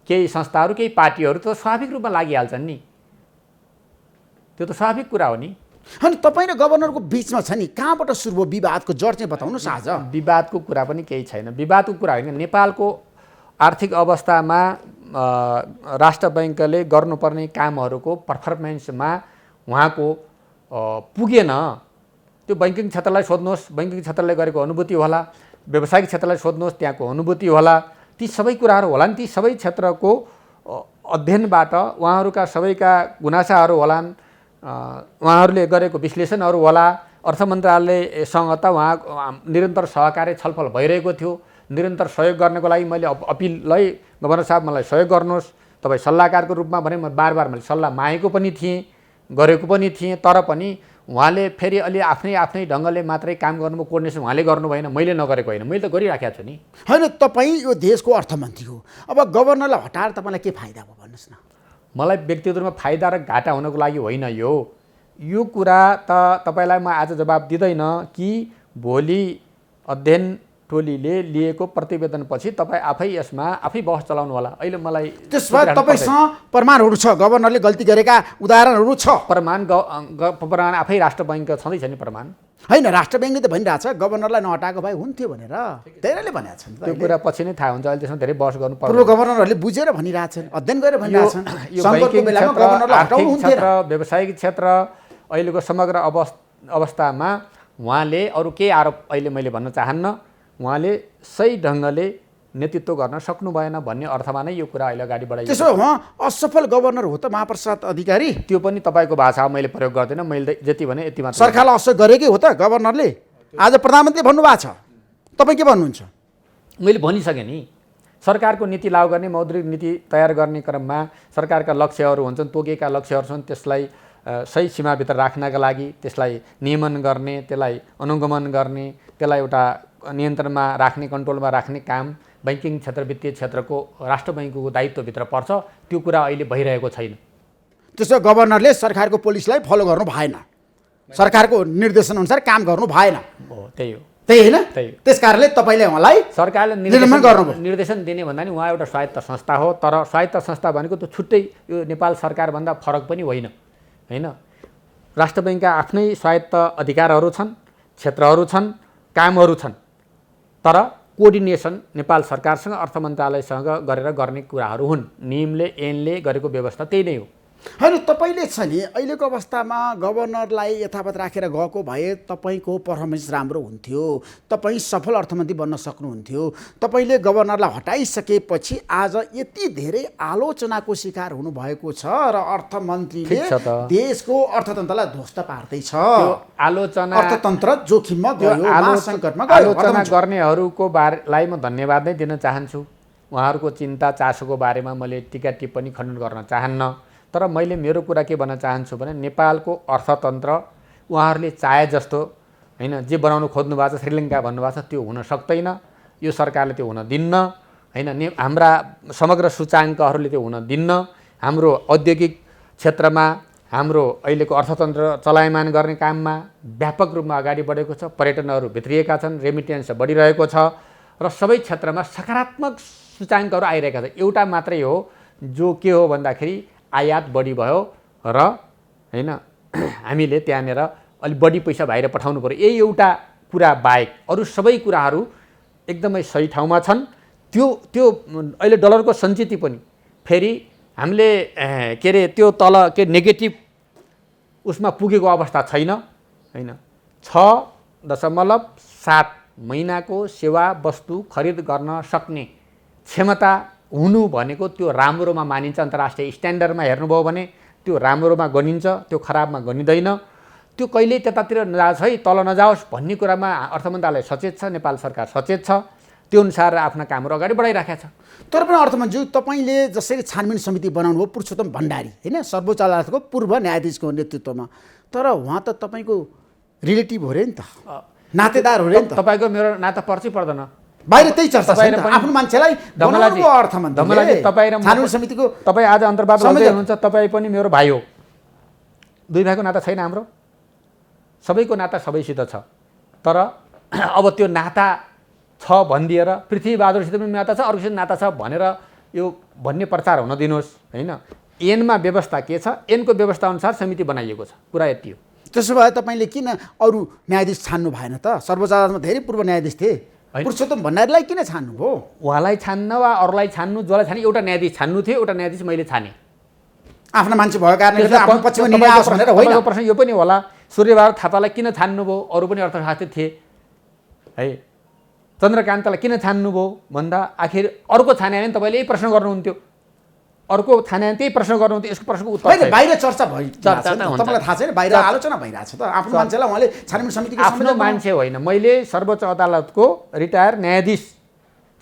केही संस्थाहरू केही पार्टीहरू त स्वाभाविक रूपमा लागिहाल्छन् नि त्यो त स्वाभाविक कुरा हो नि अनि तपाईँ र गभर्नरको बिचमा छ नि कहाँबाट सुरु भयो विवादको जड चाहिँ बताउनुहोस् आज विवादको कुरा पनि केही छैन विवादको कुरा होइन नेपालको आर्थिक अवस्थामा राष्ट्र ब्याङ्कले गर्नुपर्ने कामहरूको पर्फर्मेन्समा उहाँको पुगेन त्यो ब्याङ्किङ क्षेत्रलाई सोध्नुहोस् ब्याङ्किङ क्षेत्रले गरेको अनुभूति होला व्यावसायिक क्षेत्रलाई सोध्नुहोस् त्यहाँको अनुभूति होला ती सबै कुराहरू होला नि ती सबै क्षेत्रको अध्ययनबाट उहाँहरूका सबैका गुनासाहरू होलान् उहाँहरूले गरेको विश्लेषणहरू होला अर्थ मन्त्रालयसँग त उहाँ निरन्तर सहकार्य छलफल भइरहेको थियो निरन्तर सहयोग गर्नको लागि मैले अपिललाई गभर्नर साहब मलाई सहयोग गर्नुहोस् तपाईँ सल्लाहकारको रूपमा भने म बार बार मैले सल्लाह मागेको पनि थिएँ गरेको पनि थिएँ तर पनि उहाँले फेरि अलि आफ्नै ढङ्गले मात्रै काम गर्नुभयो कोर्डिनेसन उहाँले गर्नु भएन मैले नगरेको होइन मैले त गरिराखेको छु नि होइन तपाईँ यो देशको अर्थमन्त्री हो अब गभर्नरलाई हटाएर तपाईँलाई के फाइदा भयो भन्नुहोस् न मलाई व्यक्तिगत रूपमा फाइदा र घाटा हुनको लागि होइन यो कुरा त तपाईँलाई म आज जवाब दिँदैन कि भोलि अध्ययन टोलीले लिएको प्रतिवेदनपछि तपाईँ आफै यसमा आफै बहस चलाउनु होला अहिले मलाई त्यसमा तपाईँसँग प्रमाणहरू छ गभर्नरले गल्ती गरेका उदाहरणहरू छ प्रमाण आफै राष्ट्र बैङ्क छँदैछ नि प्रमाण होइन राष्ट्र ब्याङ्कले त भनिरहेछ गभर्नरलाई नहटाएको भए हुन्थ्यो भनेर धेरैले भनेका छन् त्यो कुरा पछि नै थाहा हुन्छ अहिले त्यसमा धेरै बहस गर्नु पर्छ पूर्व गभर्नरहरूले बुझेर भनिरहेछन् अध्ययन गरेर भनिरहेछन् व्यावसायिक क्षेत्र अहिलेको समग्र अवस्थामा उहाँले अरू केही आरोप अहिले मैले भन्न चाहन्न उहाँले सही ढङ्गले नेतृत्व गर्न सक्नु भएन भन्ने अर्थमा नै यो कुरा अहिले अगाडि बढाइयो त्यसो उहाँ असफल गभर्नर हो त महाप्रसाद अधिकारी त्यो पनि तपाईँको भाषा मैले प्रयोग गर्दैन मैले जति भने यति मात्र सरकारलाई असर गरेकै हो त गभर्नरले आज प्रधानमन्त्री भन्नुभएको छ तपाईँ के भन्नुहुन्छ मैले भनिसकेँ नि सरकारको नीति लागू गर्ने मौद्रिक नीति तयार गर्ने क्रममा सरकारका लक्ष्यहरू हुन्छन् तोकेका लक्ष्यहरू छन् त्यसलाई सही सीमाभित्र राख्नका लागि त्यसलाई नियमन गर्ने त्यसलाई अनुगमन गर्ने त्यसलाई एउटा नियन्त्रणमा राख्ने कन्ट्रोलमा राख्ने काम ब्याङ्किङ क्षेत्र वित्तीय क्षेत्रको राष्ट्र बैङ्कको दायित्वभित्र पर्छ त्यो कुरा अहिले भइरहेको छैन त्यसो गभर्नरले सरकारको पोलिसीलाई फलो गर्नु भएन सरकारको निर्देशन अनुसार काम गर्नु भएन त्यही हो त्यही होइन त्यही त्यस कारणले तपाईँले उहाँलाई सरकारले निर्देशन दिने भन्दा नि उहाँ एउटा स्वायत्त संस्था हो तर स्वायत्त संस्था भनेको त छुट्टै यो नेपाल सरकारभन्दा फरक पनि होइन होइन राष्ट्र बैङ्कका आफ्नै स्वायत्त अधिकारहरू छन् क्षेत्रहरू छन् कामहरू छन् तर कोअर्डिनेसन नेपाल सरकारसँग अर्थ मन्त्रालयसँग गरेर गर्ने कुराहरू हुन् नियमले ऐनले गरेको व्यवस्था त्यही नै हो होइन तपाईँले छ नि अहिलेको अवस्थामा गभर्नरलाई यथावत राखेर गएको भए तपाईँको पर्फर्मेन्स राम्रो हुन्थ्यो तपाईँ सफल अर्थमन्त्री बन्न सक्नुहुन्थ्यो तपाईँले गभर्नरलाई हटाइसकेपछि आज यति धेरै आलोचनाको शिकार हुनुभएको छ र अर्थमन्त्रीले देशको अर्थतन्त्रलाई ध्वस्त पार्दैछ आलोचना अर्थतन्त्र जोखिममा गयो महासङ्कटमा गयो आलोचना गर्नेहरूको बारेलाई म धन्यवाद नै दिन चाहन्छु उहाँहरूको चिन्ता चासोको बारेमा मैले टिका टिप्पणी खण्डन गर्न चाहन्न तर मैले मेरो कुरा के भन्न चाहन्छु भने नेपालको अर्थतन्त्र उहाँहरूले चाहे जस्तो होइन जे बनाउनु खोज्नु भएको छ श्रीलङ्का भन्नुभएको छ त्यो हुन सक्दैन यो सरकारले त्यो हुन दिन्न होइन हाम्रा समग्र सूचाङ्कहरूले त्यो हुन दिन्न हाम्रो औद्योगिक क्षेत्रमा हाम्रो अहिलेको अर्थतन्त्र चलायमान गर्ने काममा व्यापक रूपमा अगाडि बढेको छ। पर्यटनहरू भित्रिएका छन्, रेमिटेन्स बढिरहेको छ र सबै क्षेत्रमा सकारात्मक सूचाङ्कहरू आइरहेका छन्। एउटा मात्रै हो जो के हो भन्दाखेरि आयात बढी भयो र हैन हामीले त्यहाँनिर अलि बढी पैसा बाहिर पठाउनु पर्यो। यही एउटा कुरा बाहेक अरू सबै कुराहरू एकदमै सही ठाउँमा छन्। त्यो अहिले डलरको सञ्चित पनि फेरि हामीले के अरे त्यो तल के नेगेटिभ उसमा पुगेको अवस्था छैन हैन। 6.7 महिनाको सेवा वस्तु खरिद गर्न सक्ने क्षमता हुनु भनेको त्यो राम्रोमा मानिन्छ। अन्तर्राष्ट्रिय स्ट्यान्डर्डमा हेर्नुभयो भने त्यो राम्रोमा गनिन्छ, त्यो खराबमा गनिँदैन। त्यो कहिल्यै त्यतातिर नजाओस् है, तल नजाओस् भन्ने कुरामा अर्थ मन्त्रालय सचेत छ, नेपाल सरकार सचेत छ। त्यो अनुसार आफ्ना कामहरू अगाडि बढाइराखेका छ। तर पनि अर्थमन्त्री तपाईँले जसरी छानबिन समिति बनाउनु भयो पुरुषोत्तम भण्डारी होइन, सर्वोच्च अदालतको पूर्व न्यायाधीशको नेतृत्वमा, तर उहाँ त तपाईँको रिलेटिभ हो रे नि त, नातेदार हो रे नि त। तपाईँको मेरो नाता पर्छ पर्दैन? बाहिर त्यही चर्चा छ नि त, आफ्नो मान्छेलाई बनाउनु भयो अर्थमन्त्रीले। तपाईँ र छानबिन समितिको तपाईँ आज अन्तर्वाद गर्दै हुनुहुन्छ, तपाईँ पनि मेरो भाइ हो। दुई भाइको नाता छैन हाम्रो? सबैको नाता सबैसित छ। तर अब त्यो नाता छ भनिदिएर पृथ्वीबहादुरसित पनि नाता छ, अर्कोसित नाता छ भनेर यो भन्ने प्रचार हुन दिनुहोस् होइन। ऐनमा व्यवस्था के छ, ऐनको व्यवस्था अनुसार समिति बनाइएको छ, कुरा यति हो। त्यसो भए तपाईँले किन अरू न्यायाधीश छान्नु भएन त? सर्वोच्च अदालतमा धेरै पूर्व न्यायाधीश थिए, पुरुषोत्तम भण्डारीलाई किन छान्नुभयो? उहाँलाई छान्न वा अरूलाई छान्नु, जसलाई छाने एउटा न्यायाधीश छान्नु थियो, एउटा न्यायाधीश मैले छाने। आफ्नो मान्छे भएको कारणले गर्दा आफ्नो पक्षमा निर्णय आओस् भनेर होइन। तपाईँको प्रश्न यो पनि होला, सूर्यबहादुर थापालाई किन छान्नुभयो? अरू पनि अर्थशास्त्री थिए है। चन्द्रकान्तलाई किन छान्नुभयो भन्दा आखिर अर्को छाने भने तपाईँले यही प्रश्न गर्नुहुन्थ्यो, अर्को छाने भने त्यही प्रश्न गर्नुहुन्थ्यो। यसको प्रश्नको उत्तर होइन, बाहिर चर्चा भइरहेछ, चर्चा त हुन्छ। तपाईँलाई थाहा छैन, बाहिर आलोचना भइरहेछ त। आफ्नो मान्छेलाई उहाँले छानबिन समितिको आफ्नो मान्छे होइन, मैले सर्वोच्च अदालतको रिटायर न्यायाधीश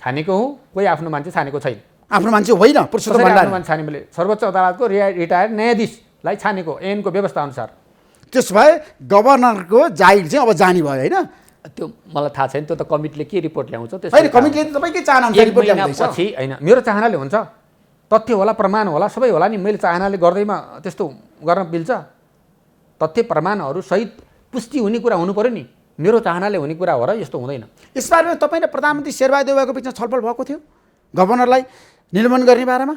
छानेको हुँ, कोही आफ्नो मान्छे छानेको छैन। आफ्नो मान्छे होइन पुरुषोत्तम भण्डारी, आफ्नो मान्छे छाने मैले सर्वोच्च अदालतको रिटायर न्यायाधीशलाई छानेको ऐनको व्यवस्था अनुसार। त्यसो भए गभर्नरको जागिर चाहिँ अब जाने भयो होइन? त्यो मलाई थाहा छैन, त्यो त कमिटीले के रिपोर्ट ल्याउँछ होइन, कमिटीले त तपाईँकै चाहना अनुसार रिपोर्ट ल्याउँदैछ। पछि होइन, मेरो चाहनाले हुन्छ, तथ्य होला, प्रमाण होला, सबै होला नि। मैले चाहनाले गर्दैमा त्यस्तो गर्न मिल्छ? तथ्य प्रमाणहरू सहित पुष्टि हुने कुरा हुनु पर्यो नि। मेरो चाहनाले हुने कुरा हो र यस्तो हुँदैन। यसबारेमा तपाईँ र प्रधानमन्त्री शेरबहादुर देउवाको बिचमा छलफल भएको थियो गभर्नरलाई निलम्बन गर्ने बारेमा?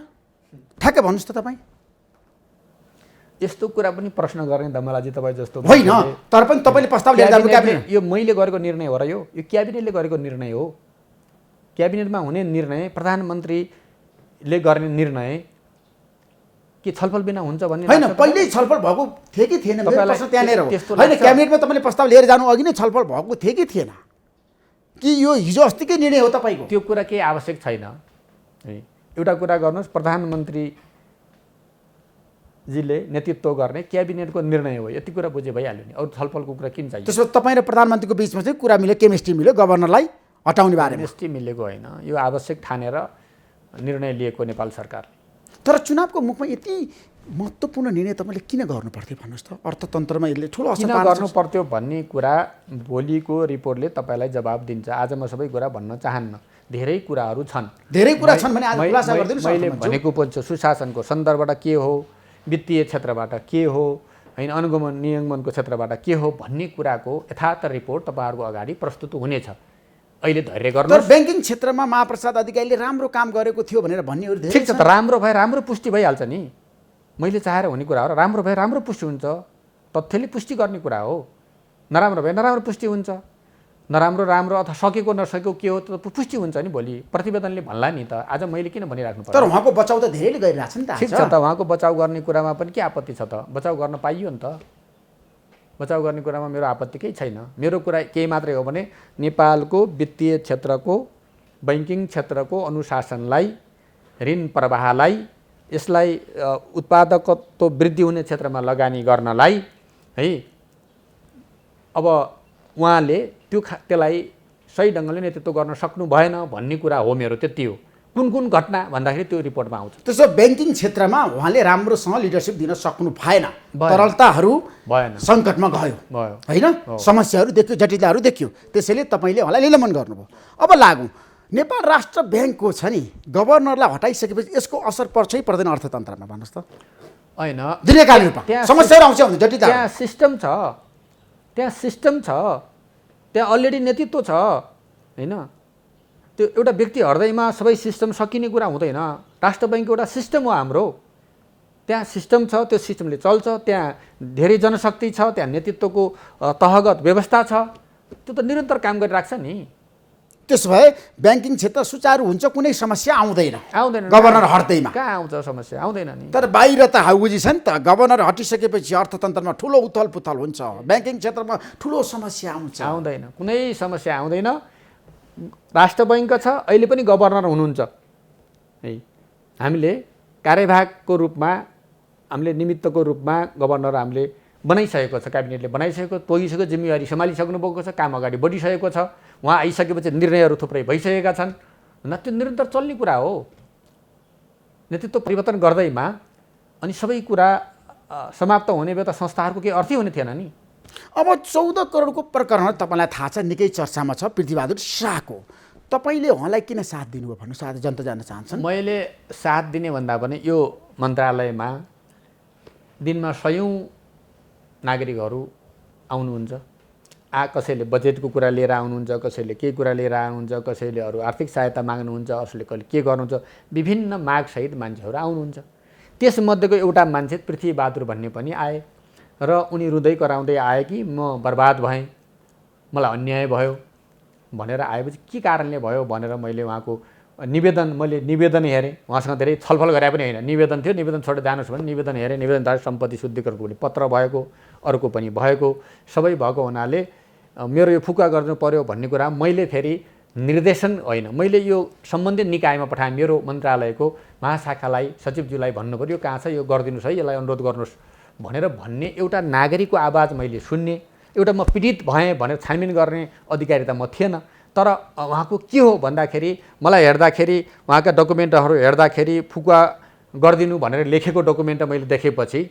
ठ्याक्कै भन्नुहोस् त तपाईँ। यस्तो कुरा पनि प्रश्न गर्ने दमलाजी तपाईँ जस्तो होइन, तर पनि तपाईँले प्रस्ताव लिएर जानु क्याबिनेट। यो मैले गरेको निर्णय हो र यो क्याबिनेटले गरेको निर्णय हो। क्याबिनेटमा हुने निर्णय, प्रधानमन्त्रीले गर्ने निर्णय के छलफल बिना हुन्छ भन्ने होइन? पहिल्यै छलफल भएको थियो कि थिएन? मेरो प्रश्न त्यहाँनिर हो। होइन, क्याबिनेटमा तपाईँले प्रस्ताव लिएर जानु अघि नै छलफल भएको थियो कि थिएन? कि यो हिजो अस्तिकै निर्णय हो तपाईँको? त्यो कुरा केही आवश्यक छैन। एउटा कुरा गर्नुहोस्, प्रधानमन्त्रीजीले नेतृत्व गर्ने क्याबिनेटको निर्णय हो, यति कुरा बुझे भइहाल्यो नि। अरू छलफलको कुरा किन चाहियो? त्यसो तपाईँ र प्रधानमन्त्रीको बिचमा चाहिँ कुरा मिल्यो, केमिस्ट्री मिल्यो गभर्नरलाई हटाउने बारेमा? केमिस्ट्री मिलेको होइन, यो आवश्यक ठानेर निर्णय लिएको नेपाल सरकारले। तर चुनावको मुखमा यति महत्त्वपूर्ण निर्णय तपाईँले किन गर्नु पर्थ्यो भन्नुहोस् त? अर्थतन्त्रमा यसले ठुलो असर किन गर्नु पर्थ्यो भन्ने कुरा भोलिको रिपोर्टले तपाईँलाई जवाब दिन्छ। आज म सबै कुरा भन्न चाहन्न, धेरै कुराहरू छन्। धेरै कुरा छन् भने आज खुलासा गरिदिनुहोस्। मैले भनेको पनि छु, सुशासनको सन्दर्भबाट के हो, वित्तीय क्षेत्रबाट के हो होइन, अनुगमन नियमनको क्षेत्रबाट के हो भन्ने कुराको यथार्थ रिपोर्ट तपाईँहरूको अगाडि प्रस्तुत हुनेछ। अहिले धैर्य गर्नु। तर ब्याङ्किङ क्षेत्रमा महाप्रसाद अधिकारीले राम्रो काम गरेको थियो भनेर भन्नेहरू धेरै ठिक छ त, राम्रो भए राम्रो पुष्टि भइहाल्छ नि। मैले चाहेर हुने कुरा हो र राम्रो भए राम्रो पुष्टि हुन्छ, तथ्यले पुष्टि गर्ने कुरा हो। नराम्रो भए नराम्रो पुष्टि हुन्छ, नराम्रो राम्रो अथवा सकेको नसकेको के हो त पुष्टि हुन्छ नि। भोलि प्रतिवेदनले भन्ला नि त, आज मैले किन भनिराख्नु पर्छ? तर उहाँको बचाउ त धेरैले गरिरहेछ नि त। ठिक छ त, उहाँको बचाउ गर्ने कुरामा पनि के आपत्ति छ त? बचाउ गर्न पाइयो नि त। बचाउ गर्ने कुरामा मेरो आपत्ति केही छैन। मेरो कुरा केही मात्रै हो भने नेपालको वित्तीय क्षेत्रको, बैङ्किङ क्षेत्रको अनुशासनलाई, ऋण प्रवाहलाई, यसलाई उत्पादकत्व वृद्धि हुने क्षेत्रमा लगानी गर्नलाई है, अब उहाँले त्यसलाई सही ढङ्गले नेतृत्व गर्न सक्नु भएन भन्ने कुरा हो मेरो। त्यति हो। कुन कुन घटना भन्दाखेरि त्यो रिपोर्टमा आउँछ। त्यसो ब्याङ्किङ क्षेत्रमा उहाँले राम्रोसँग लिडरसिप दिन सक्नु भएन, तरलताहरू भएन, सङ्कटमा गयो होइन, समस्याहरू देखियो, जटिलताहरू देखियो। त्यसैले तपाईँले उहाँलाई निलम्बन गर्नुभयो। अब लागौँ नेपाल राष्ट्र ब्याङ्कको छ नि, गभर्नरलाई हटाइसकेपछि यसको असर पर्छ कि पर्दैन अर्थतन्त्रमा भन्नुहोस् त? होइन दीर्घकालीन रूपमा त्यहाँ समस्याहरू आउँछ भने जटिलता त्यहाँ सिस्टम छ त्यहाँ अलरेडी नेतृत्व छ होइन त्यो एउटा व्यक्ति हृदयमा सबै सिस्टम सकिने कुरा हुँदैन राष्ट्र बैङ्कको एउटा सिस्टम हो हाम्रो त्यहाँ सिस्टम छ त्यो सिस्टमले चल्छ त्यहाँ धेरै जनशक्ति छ त्यहाँ नेतृत्वको तहगत व्यवस्था छ त्यो त निरन्तर काम गरिरहेको छ नि त्यसो भए ब्याङ्किङ क्षेत्र सुचारू हुन्छ कुनै समस्या आउँदैन गभर्नर हट्दैमा कहाँ आउँछ समस्या आउँदैन नि तर बाहिर त हाउजी छ नि त गभर्नर हटिसकेपछि अर्थतन्त्रमा ठुलो उथल पुथल हुन्छ ब्याङ्किङ क्षेत्रमा ठुलो समस्या आउँछ आउँदैन कुनै समस्या आउँदैन राष्ट्र बैङ्क छ अहिले पनि गभर्नर हुनुहुन्छ है हामीले कार्यवाहकको रूपमा हामीले निमित्तको रूपमा गभर्नर हामीले बनाइसकेको छ क्याबिनेटले बनाइसकेको तोगिसकेको जिम्मेवारी सम्हालिसक्नु भएको छ काम अगाडि बढिसकेको छ उहाँ आइसकेपछि निर्णयहरू थुप्रै भइसकेका छन् न त्यो निरन्तर चल्ने कुरा हो नेतृत्व परिवर्तन गर्दैमा अनि सबै कुरा समाप्त हुने बेला त संस्थाहरूको केही अर्थै हुने थिएन नि अब 14 करोडको प्रकरण तपाईँलाई थाहा छ निकै चर्चामा छ पृथ्वीबहादुर शाहको तपाईँले उहाँलाई किन साथ दिनुभयो भन्नु साथ जनता जान्न चाहन्छन् मैले साथ दिने भन्दा पनि यो मन्त्रालयमा दिनमा सयौँ नागरिकहरू आउनुहुन्छ कसैले बजेटको कुरा लिएर आउनुहुन्छ कसैले के कुरा लिएर आउनुहुन्छ कसैले अरू आर्थिक सहायता माग्नुहुन्छ कसैले के गर्नुहुन्छ विभिन्न मागसहित मान्छेहरू आउनुहुन्छ त्यसमध्येको एउटा मान्छे पृथ्वीबहादुर भन्ने पनि आए र उनी रुँदै कराउँदै आए कि म बर्बाद भएँ मलाई अन्याय भयो भनेर आएपछि के कारणले भयो भनेर मैले उहाँको निवेदन हेरेँ उहाँसँग धेरै छलफल गरे पनि होइन निवेदन थियो निवेदन छोडेर जानुहोस् भने निवेदन हेरेँ निवेदनद्वारा सम्पत्ति शुद्धिकरणको पनि पत्र भएको अर्को पनि भएको सबै भएको हुनाले मेरो यो फुका गर्नु पर्यो भन्ने कुरा मैले फेरि निर्देशन होइन मैले यो सम्बन्धित निकायमा पठाएँ मेरो मन्त्रालयको महाशाखालाई सचिवज्यूलाई भन्नु पर्यो यो कहाँ छ यो गरिदिनुहोस् है यसलाई अनुरोध गर्नुहोस् भनेर भन्ने एउटा नागरिकको आवाज मैले सुन्ने एउटा म पीडित भएँ भनेर छानबिन गर्ने अधिकारी त म थिएन तर उहाँको के हो भन्दाखेरि मलाई हेर्दाखेरि उहाँका डकुमेन्टहरू हेर्दाखेरि फुका गरिदिनु भनेर लेखेको डकुमेन्ट मैले देखेपछि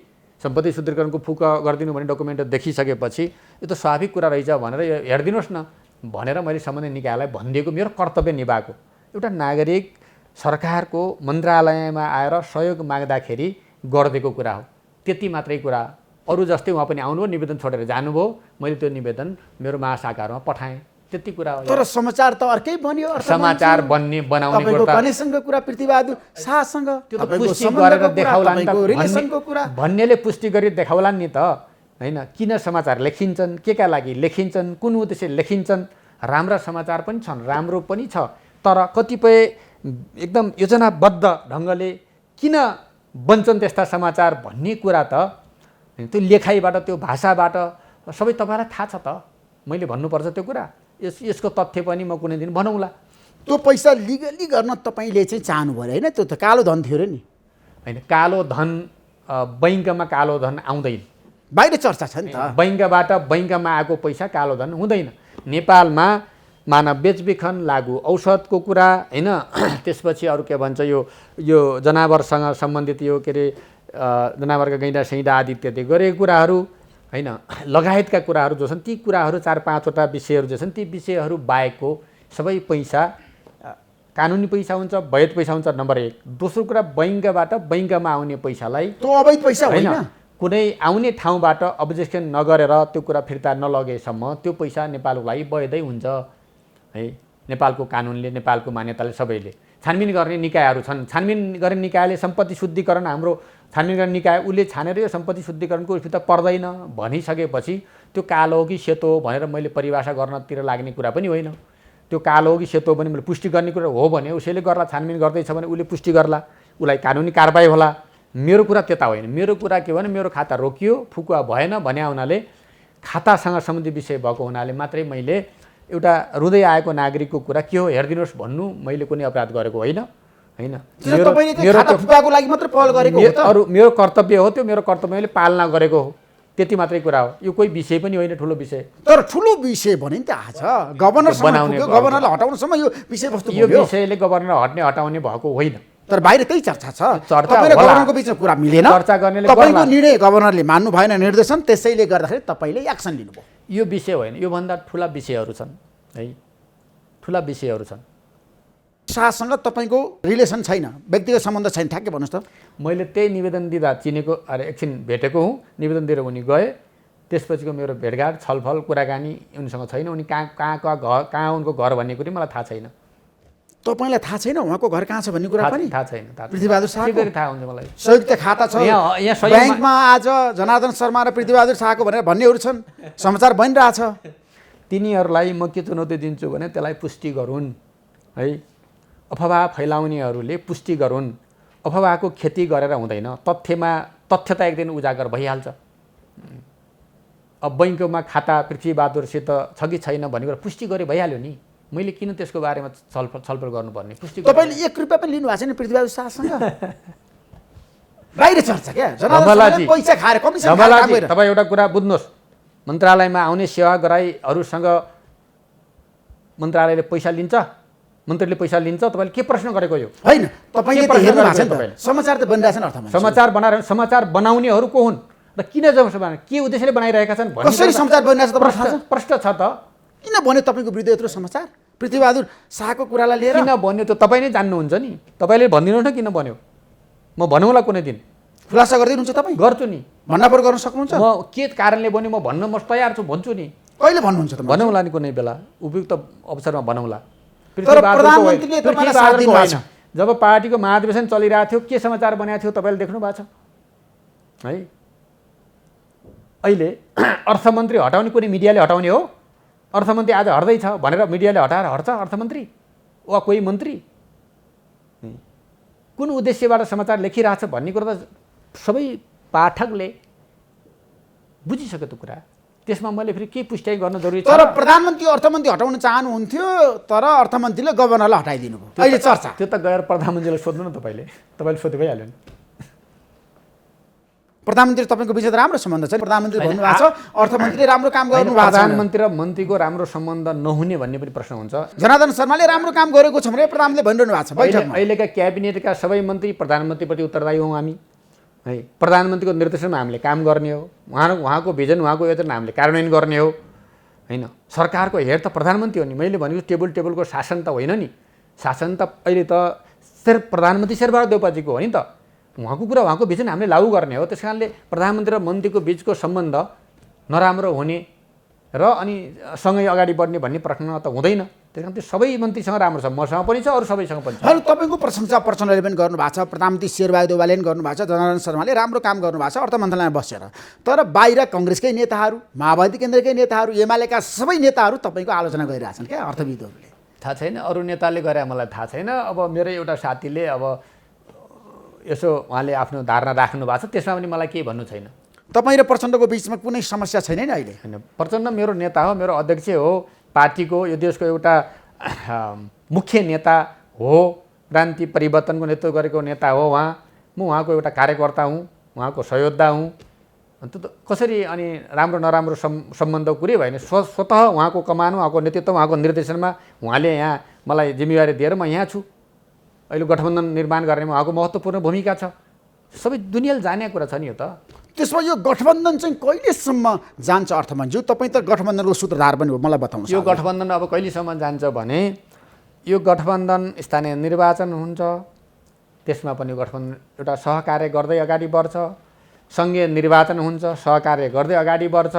सम्पत्ति शुद्धिकरणको फुका गरिदिनु भन्ने डकुमेन्ट देखिसकेपछि यो त स्वाभाविक कुरा रहेछ भनेर यो हेरिदिनुहोस् न भनेर मैले सम्बन्धित निकायलाई भनिदिएको मेरो कर्तव्य निभाएको एउटा नागरिक सरकारको मन्त्रालयमा आएर सहयोग माग्दाखेरि गरिदिएको कुरा हो त्यति मात्रै कुरा अरू जस्तै उहाँ पनि आउनुभयो निवेदन छोडेर जानुभयो मैले त्यो निवेदन मेरो महाशाखाहरूमा पठाएँ त्यति कुरा हो तर समाचार त अर्कै बन्यो समाचार बनाउने कनेक्सनको कुरा पृथ्वीबहादुर शाहसँग त्यो त पुष्टि गरेर देखाउला नि त भन्नेले पुष्टि गरी देखाउला नि त हैन किन समाचार लेखिन्छन् केका लागि लेखिन्छन् कुन उद्देश्य लेखिन्छन् राम्रा समाचार पनि छन् राम्रो पनि छ तर कतिपय एकदम योजनाबद्ध ढङ्गले किन बन्छन् त्यस्ता समाचार भन्ने कुरा त त्यो लेखाइबाट त्यो भाषाबाट सबै तपाईँलाई थाहा छ त मैले भन्नुपर्छ त्यो कुरा यसको तथ्य पनि म कुनै दिन बनाउँला त्यो पैसा लिगली गर्न तपाईँले चाहिँ चाहनु भयो होइन त्यो त कालो धन थियो र नि होइन कालो धन बैङ्कमा कालो धन आउँदैन बाहिर चर्चा छ नि त बैङ्कमा आएको पैसा कालो धन हुँदैन नेपालमा मानव बेचबिखन लागु औषधको कुरा होइन त्यसपछि अरू के भन्छ यो जनावरसँग सम्बन्धित यो के अरे जनावरका गैँडा सैँडा आदि इत्यादि गरेको कुराहरू होइन लगायतका कुराहरू जो छन् ती कुराहरू 4-5वटा विषयहरू जो छन् ती विषयहरू बाहेकको सबै पैसा कानुनी पैसा हुन्छ वैध पैसा हुन्छ नम्बर 1 दोस्रो कुरा बैङ्कमा आउने पैसालाई त्यो अवैध पैसा होइन कुनै आउने ठाउँबाट अब्जेक्सन नगरेर त्यो कुरा फिर्ता नलगेसम्म त्यो पैसा नेपालको लागि वैधै हुन्छ है नेपालको कानुनले नेपालको मान्यताले सबैले छानबिन गर्ने निकायहरू छन् छानबिन गर्ने निकायले सम्पत्ति शुद्धिकरण हाम्रो छानबिन गर्ने निकाय उसले छानेर यो सम्पत्ति शुद्धिकरणको भित्र पर्दैन भनिसकेपछि त्यो कालो हो कि सेतो हो भनेर मैले परिभाषा गर्नतिर लाग्ने कुरा पनि होइन त्यो कालो हो कि सेतो हो भने मैले पुष्टि गर्ने कुरा हो भने उसैले गर्ला छानबिन गर्दैछ भने उसले पुष्टि गर्ला उसलाई कानुनी कारबाही होला मेरो कुरा त्यता होइन मेरो कुरा के भने मेरो खाता रोकियो फुकुवा भएन भने हुनाले खातासँग सम्बन्धित विषय भएको हुनाले मात्रै मैले एउटा रुँदै आएको नागरिकको कुरा के हो हेरिदिनुहोस् भन्नु मैले कुनै अपराध गरेको होइन मेरो कर्तव्य हो त्यो मेरो कर्तव्यले पालना गरेको हो त्यति मात्रै कुरा हो यो कोही विषय पनि होइन ठुलो विषय तर ठुलो विषय भने नि त आज गभर्नरलाई हटाउनसम्म यो विषयवस्तु यो विषयले गभर्नर हटाउने भएको होइन तर बाहिर त्यही चर्चा छ तपाईले गभर्नरको बिचमा कुरा मिलेन चर्चा गर्नेले तपाईको निर्णय गभर्नरले मान्नु भएन निर्देशन त्यसैले गर्दाखेरि तपाईले एक्सन लिनुभयो यो विषय होइन यो भन्दा ठुला विषयहरू छन् है ठुला विषयहरू छन् शाहसँग तपाईँको रिलेसन छैन, व्यक्तिगत सम्बन्ध छैन, ठ्याक्कै भन्नुहोस् त। मैले त्यही निवेदन दिँदा चिनेको अरे एकछिन भेटेको हुँ, निवेदन दिएर उनी गए। त्यसपछिको मेरो भेटघाट छलफल कुराकानी उनीसँग छैन। उनी कहाँ उनको घर भन्ने कुरो मलाई थाहा छैन। तपाईँलाई थाहा छैन उहाँको घर कहाँ छ भन्ने कुरा पनि? थाहा छैन। पृथ्वीबहादुर शाह के गरी थाहा हुन्छ मलाई? संयुक्त खाता छ यहाँ सही ब्याङ्कमा। आज जनार्दन शर्मा र पृथ्वीबहादुर शाहको भनेर भन्नेहरू छन्, समाचार बनिरहेछ। तिनीहरूलाई म के चुनौती दिन्छु भने त्यसलाई पुष्टि गरून् है। अफवाह फैलाउनेहरूले पुष्टि गरून्। अफवाहको खेती गरेर हुँदैन। तथ्य त एक दिन उजागर भइहाल्छ। अब बैङ्कमा खाता पृथ्वीबहादुरसित छ कि छैन भन्ने कुरा पुष्टि गरे भइहाल्यो नि। मैले किन त्यसको बारेमा छलफल गर्नुपर्ने? पुष्टि तपाईँले 1 रुपियाँ पनि लिनुभएको छैन पृथ्वीबहादुर शाहसँग? बाहिर चर्चा क्या धमलाजी, पैसा खाएर कमिसन खाएर धमलाजी, गएर। तपाईँ एउटा कुरा बुझ्नुहोस्। मन्त्रालयमा आउने सेवाग्राहीहरूसँग मन्त्रालयले पैसा लिन्छ, मन्त्रीले पैसा लिन्छ। तपाईँले के प्रश्न गरेको यो? होइन, तपाईँले त प्रश्न हेर्नु भएको छ नि तपाईँले? त, समाचार त बनिरहेछ नि अर्थमा। समाचार बनाएर समाचार बनाउनेहरू को हुन् र किन के उद्देश्यले बनाइरहेका छन् भन्ने कसरी समाचार बनिरहेछ तपाईँलाई थाहा छ? प्रश्न छ त। किन भन्यो तपाईँको विरुद्ध यत्रो समाचार पृथ्वीबहादुर शाहको कुरालाई लिएर? किन भन्यो त्यो तपाईँ नै जान्नुहुन्छ नि। तपाईँले भनिदिनुहोस् न किन भन्यो। म भनौँला कुनै दिन, खुलासा गरिदिनुहुन्छ तपाईँ? गर्छु नि। भन्नापर गर्न सक्नुहुन्छ? म के कारणले भन्यो म भन्न म तयार छु, भन्छु नि। कहिले भन्नुहुन्छ त? भनौँला नि कुनै बेला, उपयुक्त अवसरमा भनौँला। तर प्रधानमन्त्रीले तपाईँलाई साथ दिनुभएको छ। जब पार्टीको महाधिवेशन चलिरहेको थियो के समाचार बनाएको थियो तपाईँले देख्नु भएको छ है। अहिले अर्थमन्त्री हटाउने कुनै मिडियाले हटाउने हो? अर्थमन्त्री आज हट्दैछ भनेर मिडियाले हटाएर हट्छ अर्थमन्त्री वा कोही मन्त्री? कुन उद्देश्यबाट समाचार लेखिरहेछ भन्ने कुरा त सबै पाठकले बुझिसक्यो त कुरा। त्यसमा मैले फेरि के पुष्टि गर्न जरुरी छ? तर प्रधानमन्त्री अर्थमन्त्री हटाउन चाहनुहुन्थ्यो, तर अर्थमन्त्रीले गभर्नरलाई हटाइदिनु भयो। अहिले चर्चा त्यो त गएर प्रधानमन्त्रीलाई सोध्नु न। तपाईँले सोध्नु भइहाल्यो नि। प्रधानमन्त्री तपाईँको विषय राम्रो सम्बन्ध छ। प्रधानमन्त्री भन्नुभएको छ अर्थमन्त्रीले राम्रो काम गर्नु भएको छ। प्रधानमन्त्री र मन्त्रीको राम्रो सम्बन्ध नहुने भन्ने पनि प्रश्न हुन्छ। जनार्दन शर्माले राम्रो काम गरेको छ भने प्रधानमन्त्रीले भनिरहनु भएको छ बैठकमा। अहिलेका क्याबिनेटका सबै मन्त्री प्रधानमन्त्रीप्रति उत्तरदायी हौँ हामी है। प्रधानमन्त्रीको निर्देशनमा हामीले काम गर्ने हो। उहाँको भिजन उहाँको योजना हामीले कार्यान्वयन गर्ने हो होइन। सरकारको हेड त प्रधानमन्त्री हो नि। मैले भनेको टेबलको शासन त होइन नि। शासन त अहिले त सिर्फ प्रधानमन्त्री शेरबहादुर देउपाजीको हो नि त। उहाँको कुरा उहाँको भिजन हामीले लागू गर्ने हो। त्यस कारणले प्रधानमन्त्री र मन्त्रीको बिचको सम्बन्ध नराम्रो हुने र अनि सँगै अगाडि बढ्ने भन्ने प्रश्न त हुँदैन। त्यस कारण त्यो सबै मन्त्रीसँग राम्रो छ, मसँग पनि छ, अरू सबैसँग पनि छ। हजुर, तपाईँको प्रशंसा पर्सनले पनि गर्नुभएको छ, प्रधानमन्त्री शेरबहादुर देउवाले पनि गर्नुभएको छ, जनार्दन शर्माले राम्रो काम गर्नुभएको छ अर्थ मन्त्रालयमा बसेर। तर बाहिर कङ्ग्रेसकै नेताहरू, माओवादी केन्द्रकै नेताहरू, एमालेका सबै नेताहरू तपाईँको आलोचना गरिरहेछन् क्या अर्थविदहरूले। थाहा छैन, अरू नेताले गरे मलाई थाहा छैन। अब मेरो एउटा साथीले अब यसो उहाँले आफ्नो धारणा राख्नु भएको छ, त्यसमा पनि मलाई केही भन्नु छैन। तपाईँ र प्रचण्डको बिचमा कुनै समस्या छैन नि अहिले? होइन, प्रचण्ड मेरो नेता हो, मेरो अध्यक्ष हो, पार्टीको यो देशको एउटा मुख्य नेता हो, क्रान्ति परिवर्तनको नेतृत्व गरेको नेता हो उहाँ। म उहाँको एउटा कार्यकर्ता हुँ, उहाँको सहयोद्धा हुँ। त्यो त कसरी अनि राम्रो नराम्रो सम्बन्धको कुरै भएन। स्वतः उहाँको कमान, उहाँको नेतृत्व, उहाँको निर्देशनमा उहाँले यहाँ मलाई जिम्मेवारी दिएर म यहाँ छु। अहिले गठबन्धन निर्माण गर्नेमा उहाँको महत्त्वपूर्ण भूमिका छ। सबै दुनियाँले जाने कुरा छ नि यो त। त्यसमा यो गठबन्धन चाहिँ कहिलेसम्म जान्छ अर्थमन्त्री? तपाईँ त गठबन्धनको सूत्रधार पनि हो, मलाई बताउनुहोस्। यो गठबन्धन अब कहिलेसम्म जान्छ भने यो गठबन्धन स्थानीय निर्वाचन हुन्छ, त्यसमा पनि गठबन्धन एउटा सहकार्य गर्दै अगाडि बढ्छ। सङ्घीय निर्वाचन हुन्छ, सहकार्य गर्दै अगाडि बढ्छ।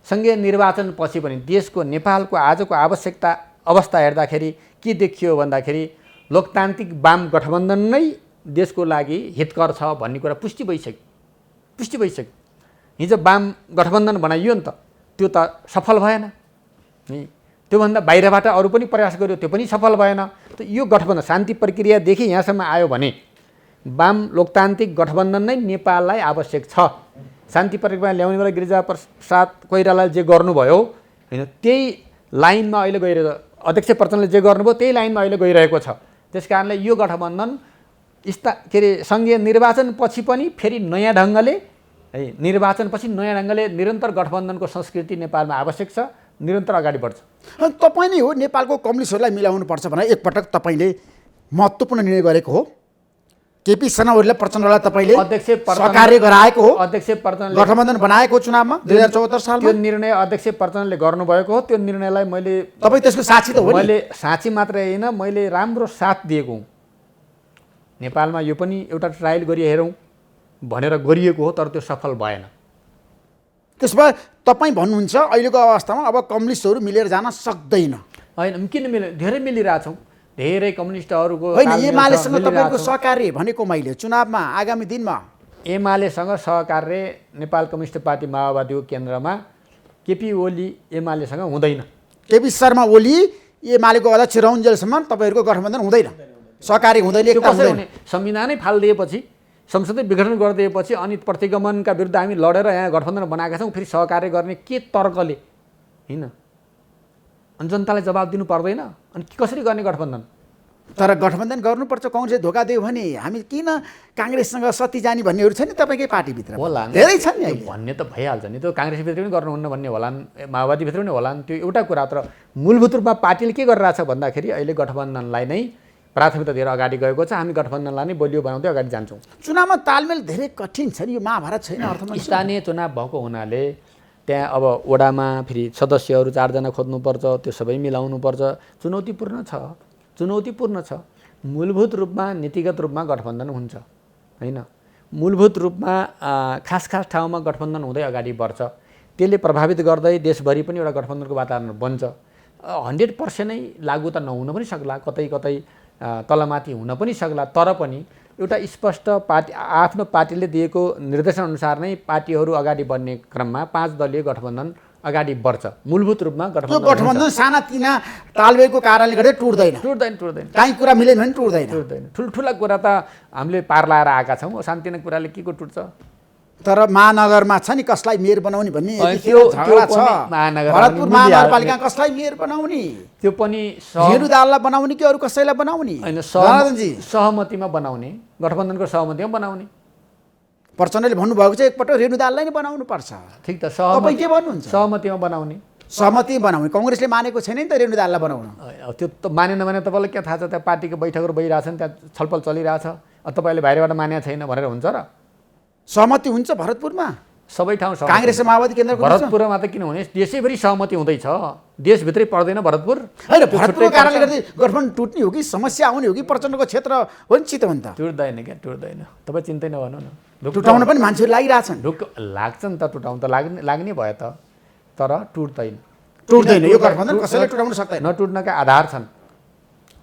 सङ्घीय निर्वाचन पछि पनि देशको नेपालको आजको आवश्यकता अवस्था हेर्दाखेरि के देखियो भन्दाखेरि लोकतान्त्रिक वाम गठबन्धन नै देशको लागि हितकर छ भन्ने कुरा पुष्टि भइसक्यो। हिजो वाम गठबन्धन बनाइयो नि त, त्यो त सफल भएन नि। त्योभन्दा बाहिरबाट अरू पनि प्रयास गर्यो, त्यो पनि सफल भएन। त यो गठबन्धन शान्ति प्रक्रियादेखि यहाँसम्म आयो भने वाम लोकतान्त्रिक गठबन्धन नै नेपाललाई आवश्यक छ। शान्ति प्रक्रिया ल्याउने बेला गिरिजाप्रसाद कोइरालाले जे गर्नुभयो होइन, त्यही लाइनमा अहिले गइरहेको, अध्यक्ष प्रचण्डले जे गर्नुभयो त्यही लाइनमा अहिले गइरहेको छ। त्यस कारणले यो गठबन्धन सङ्घीय निर्वाचनपछि पनि फेरि नयाँ ढङ्गले है, निर्वाचनपछि नयाँ ढङ्गले निरन्तर गठबन्धनको संस्कृति नेपालमा आवश्यक छ, निरन्तर अगाडि बढ्छ। तपाईँ नै हो नेपालको कम्युनिस्टहरूलाई मिलाउनुपर्छ भनेर एकपटक तपाईँले महत्त्वपूर्ण निर्णय गरेको हो। केपी शर्मा ओलीलाई प्रचण्डलाई तपाईँले अध्यक्ष प्रचण्ड- सहकार्य गराएको हो, अध्यक्ष प्रचण्डले गठबन्धन बनाएको हो चुनावमा 2074 सालमा। त्यो निर्णय अध्यक्ष प्रचण्डले गर्नुभएको हो। त्यो निर्णयलाई मैले तपाईँ त्यसको साक्षी त हो नि। मैले साँची मात्रै होइन, मैले राम्रो साथ दिएको हुँ। नेपालमा यो पनि एउटा ट्रायल गरी हेरौँ भनेर गरिएको हो, तर त्यो सफल भएन। त्यसो भए तपाईँ भन्नुहुन्छ अहिलेको अवस्थामा अब कम्युनिस्टहरू मिलेर जान सक्दैन। होइन, किन धेरै मिलिरहेछौँ, धेरै कम्युनिस्टहरूको होइन, तालमेल छ, एमालेसँग तपाईँको मिलिरहेछौँ। सहकार्य भनेको मैले चुनावमा आगामी दिनमा एमालेसँग सहकार्य नेपाल कम्युनिस्ट पार्टी माओवादीको केन्द्रमा केपी ओली एमालेसँग हुँदैन। केपी शर्मा ओली एमालेको अध्यक्ष रहउन्जेलसम्म तपाईँहरूको गठबन्धन हुँदैन, सहकार्य हुँदैन, त्यो एकता कसरी हुँदैन। हुने? संविधानै फालिदिएपछि, संसदै विघटन गरिदिएपछि अनि प्रतिगमनका विरुद्ध हामी लडेर यहाँ गठबन्धन बनाएका छौँ, फेरि सहकार्य गर्ने के तर्कले? होइन, अनि जनतालाई जवाब दिनु पर्दैन? अनि कसरी गर्ने गठबन्धन? तर गठबन्धन गर्नुपर्छ, काङ्ग्रेसले धोका दियो भने हामी किन काङ्ग्रेससँग सती जाने भन्नेहरू छ नि तपाईँकै पार्टीभित्र, होला नि। धेरै छन् नि अहिले। भन्ने त भइहाल्छ नि, त्यो काङ्ग्रेसभित्र पनि गर्नुहुन्न भन्ने होला, माओवादीभित्र पनि होला, त्यो एउटा कुरा। तर मूलभूत रूपमा पार्टीले के गरिरहेछ भन्दाखेरि अहिले गठबन्धनलाई नै प्राथमिकता दिएर अगाडि गएको छ। हामी गठबन्धनलाई नै बलियो बनाउँदै अगाडि जान्छौँ। चुनावमा तालमेल धेरै कठिन छ नि, यो महाभारत छैन अर्थमन्त्री। स्थानीय चुनाव भएको हुनाले त्यहाँ अब वडामा फेरि सदस्यहरू 4 जना खोज्नुपर्छ, त्यो सबै मिलाउनुपर्छ, चुनौतीपूर्ण छ, चुनौतीपूर्ण छ। मूलभूत रूपमा नीतिगत रूपमा गठबन्धन हुन्छ, होइन, मूलभूत रूपमा खास ठाउँमा गठबन्धन हुँदै अगाडि बढ्छ। त्यसले प्रभावित गर्दै देशभरि पनि एउटा गठबन्धनको वातावरण बन्छ। 100% नै लागु त नहुन पनि सक्ला, कतै कतै तलमाथि हुन पनि सक्ला, तर पनि एउटा स्पष्ट पार्टी आफ्नो पार्टीले दिएको निर्देशनअनुसार नै पार्टीहरू अगाडि बढ्ने क्रममा 5 दलीय गठबन्धन अगाडि बढ्छ। मूलभूत रूपमा त्यो गठबन्धन गठबन्धन सानातिना तालमेलको कारणले गर्दा टुट्दैन, टुट्दैन काहीँ कुरा मिलेन भने टुट्दैन। ठुल्ठुला कुरा त हामीले पार लाएर आएका छौँ, सानोतिनो कुराले के को टुट्छ? तर महानगरमा छ नि कसलाई मेयर बनाउने भन्ने त्यो झगडा छ। पनि महानगरमा भरतपुर मिलिहाल्ने। महानगरपालिका कसलाई मेयर बनाउने, त्यो पनि हेरु दाललाई बनाउने कि अरू कसैलाई बनाउने? होइन, जनार्दनजी, सहमतिमा बनाउने, गठबन्धनको सहमतिमा बनाउने। प्रचण्डले भन्नुभएको चाहिँ एकपल्ट रेणु दाललाई नै बनाउनु पर्छ। ठिक त, तपाईँ के भन्नुहुन्छ? सहमतिमा बनाउने। सहमति बनाउने काङ्ग्रेसले मानेको छैन नि त रेणु दाललाई बनाउन। त्यो त मानेन भने तपाईँलाई के थाहा छ? त्यहाँ पार्टीको बैठकहरू भइरहेछन्, त्यहाँ छलफल चलिरहेछ, तपाईँले बाहिरबाट मानेको छैन भनेर हुन्छ र? सहमति हुन्छ भरतपुरमा, सबै ठाउँ सहमति काङ्ग्रेस र माओवादी केन्द्रको हुन्छ। भरतपुरमा त किन हुने? देशैभरि सहमति हुँदैछ, देशभित्रै पर्दैन भरतपुर। होइन, भरतपुरको कारणले गर्दा गठबन्धन टुट्ने हो कि समस्या आउने हो कि प्रचण्डको क्षेत्र वञ्चित हो नि त? टुट्दैन क्या, टुट्दैन। तपाईँ चिन्तै नभन्नु न, टुटाउन पनि मान्छेहरू लागिरहेछन्। ढुक्क लाग्छ नि त, टुटाउनु त लाग्ने भयो त, तर टुट्दैन। टुट्दैन, यो गठबन्धन कसैले टुटाउन सक्दैन। नटुट्नका आधार छन्।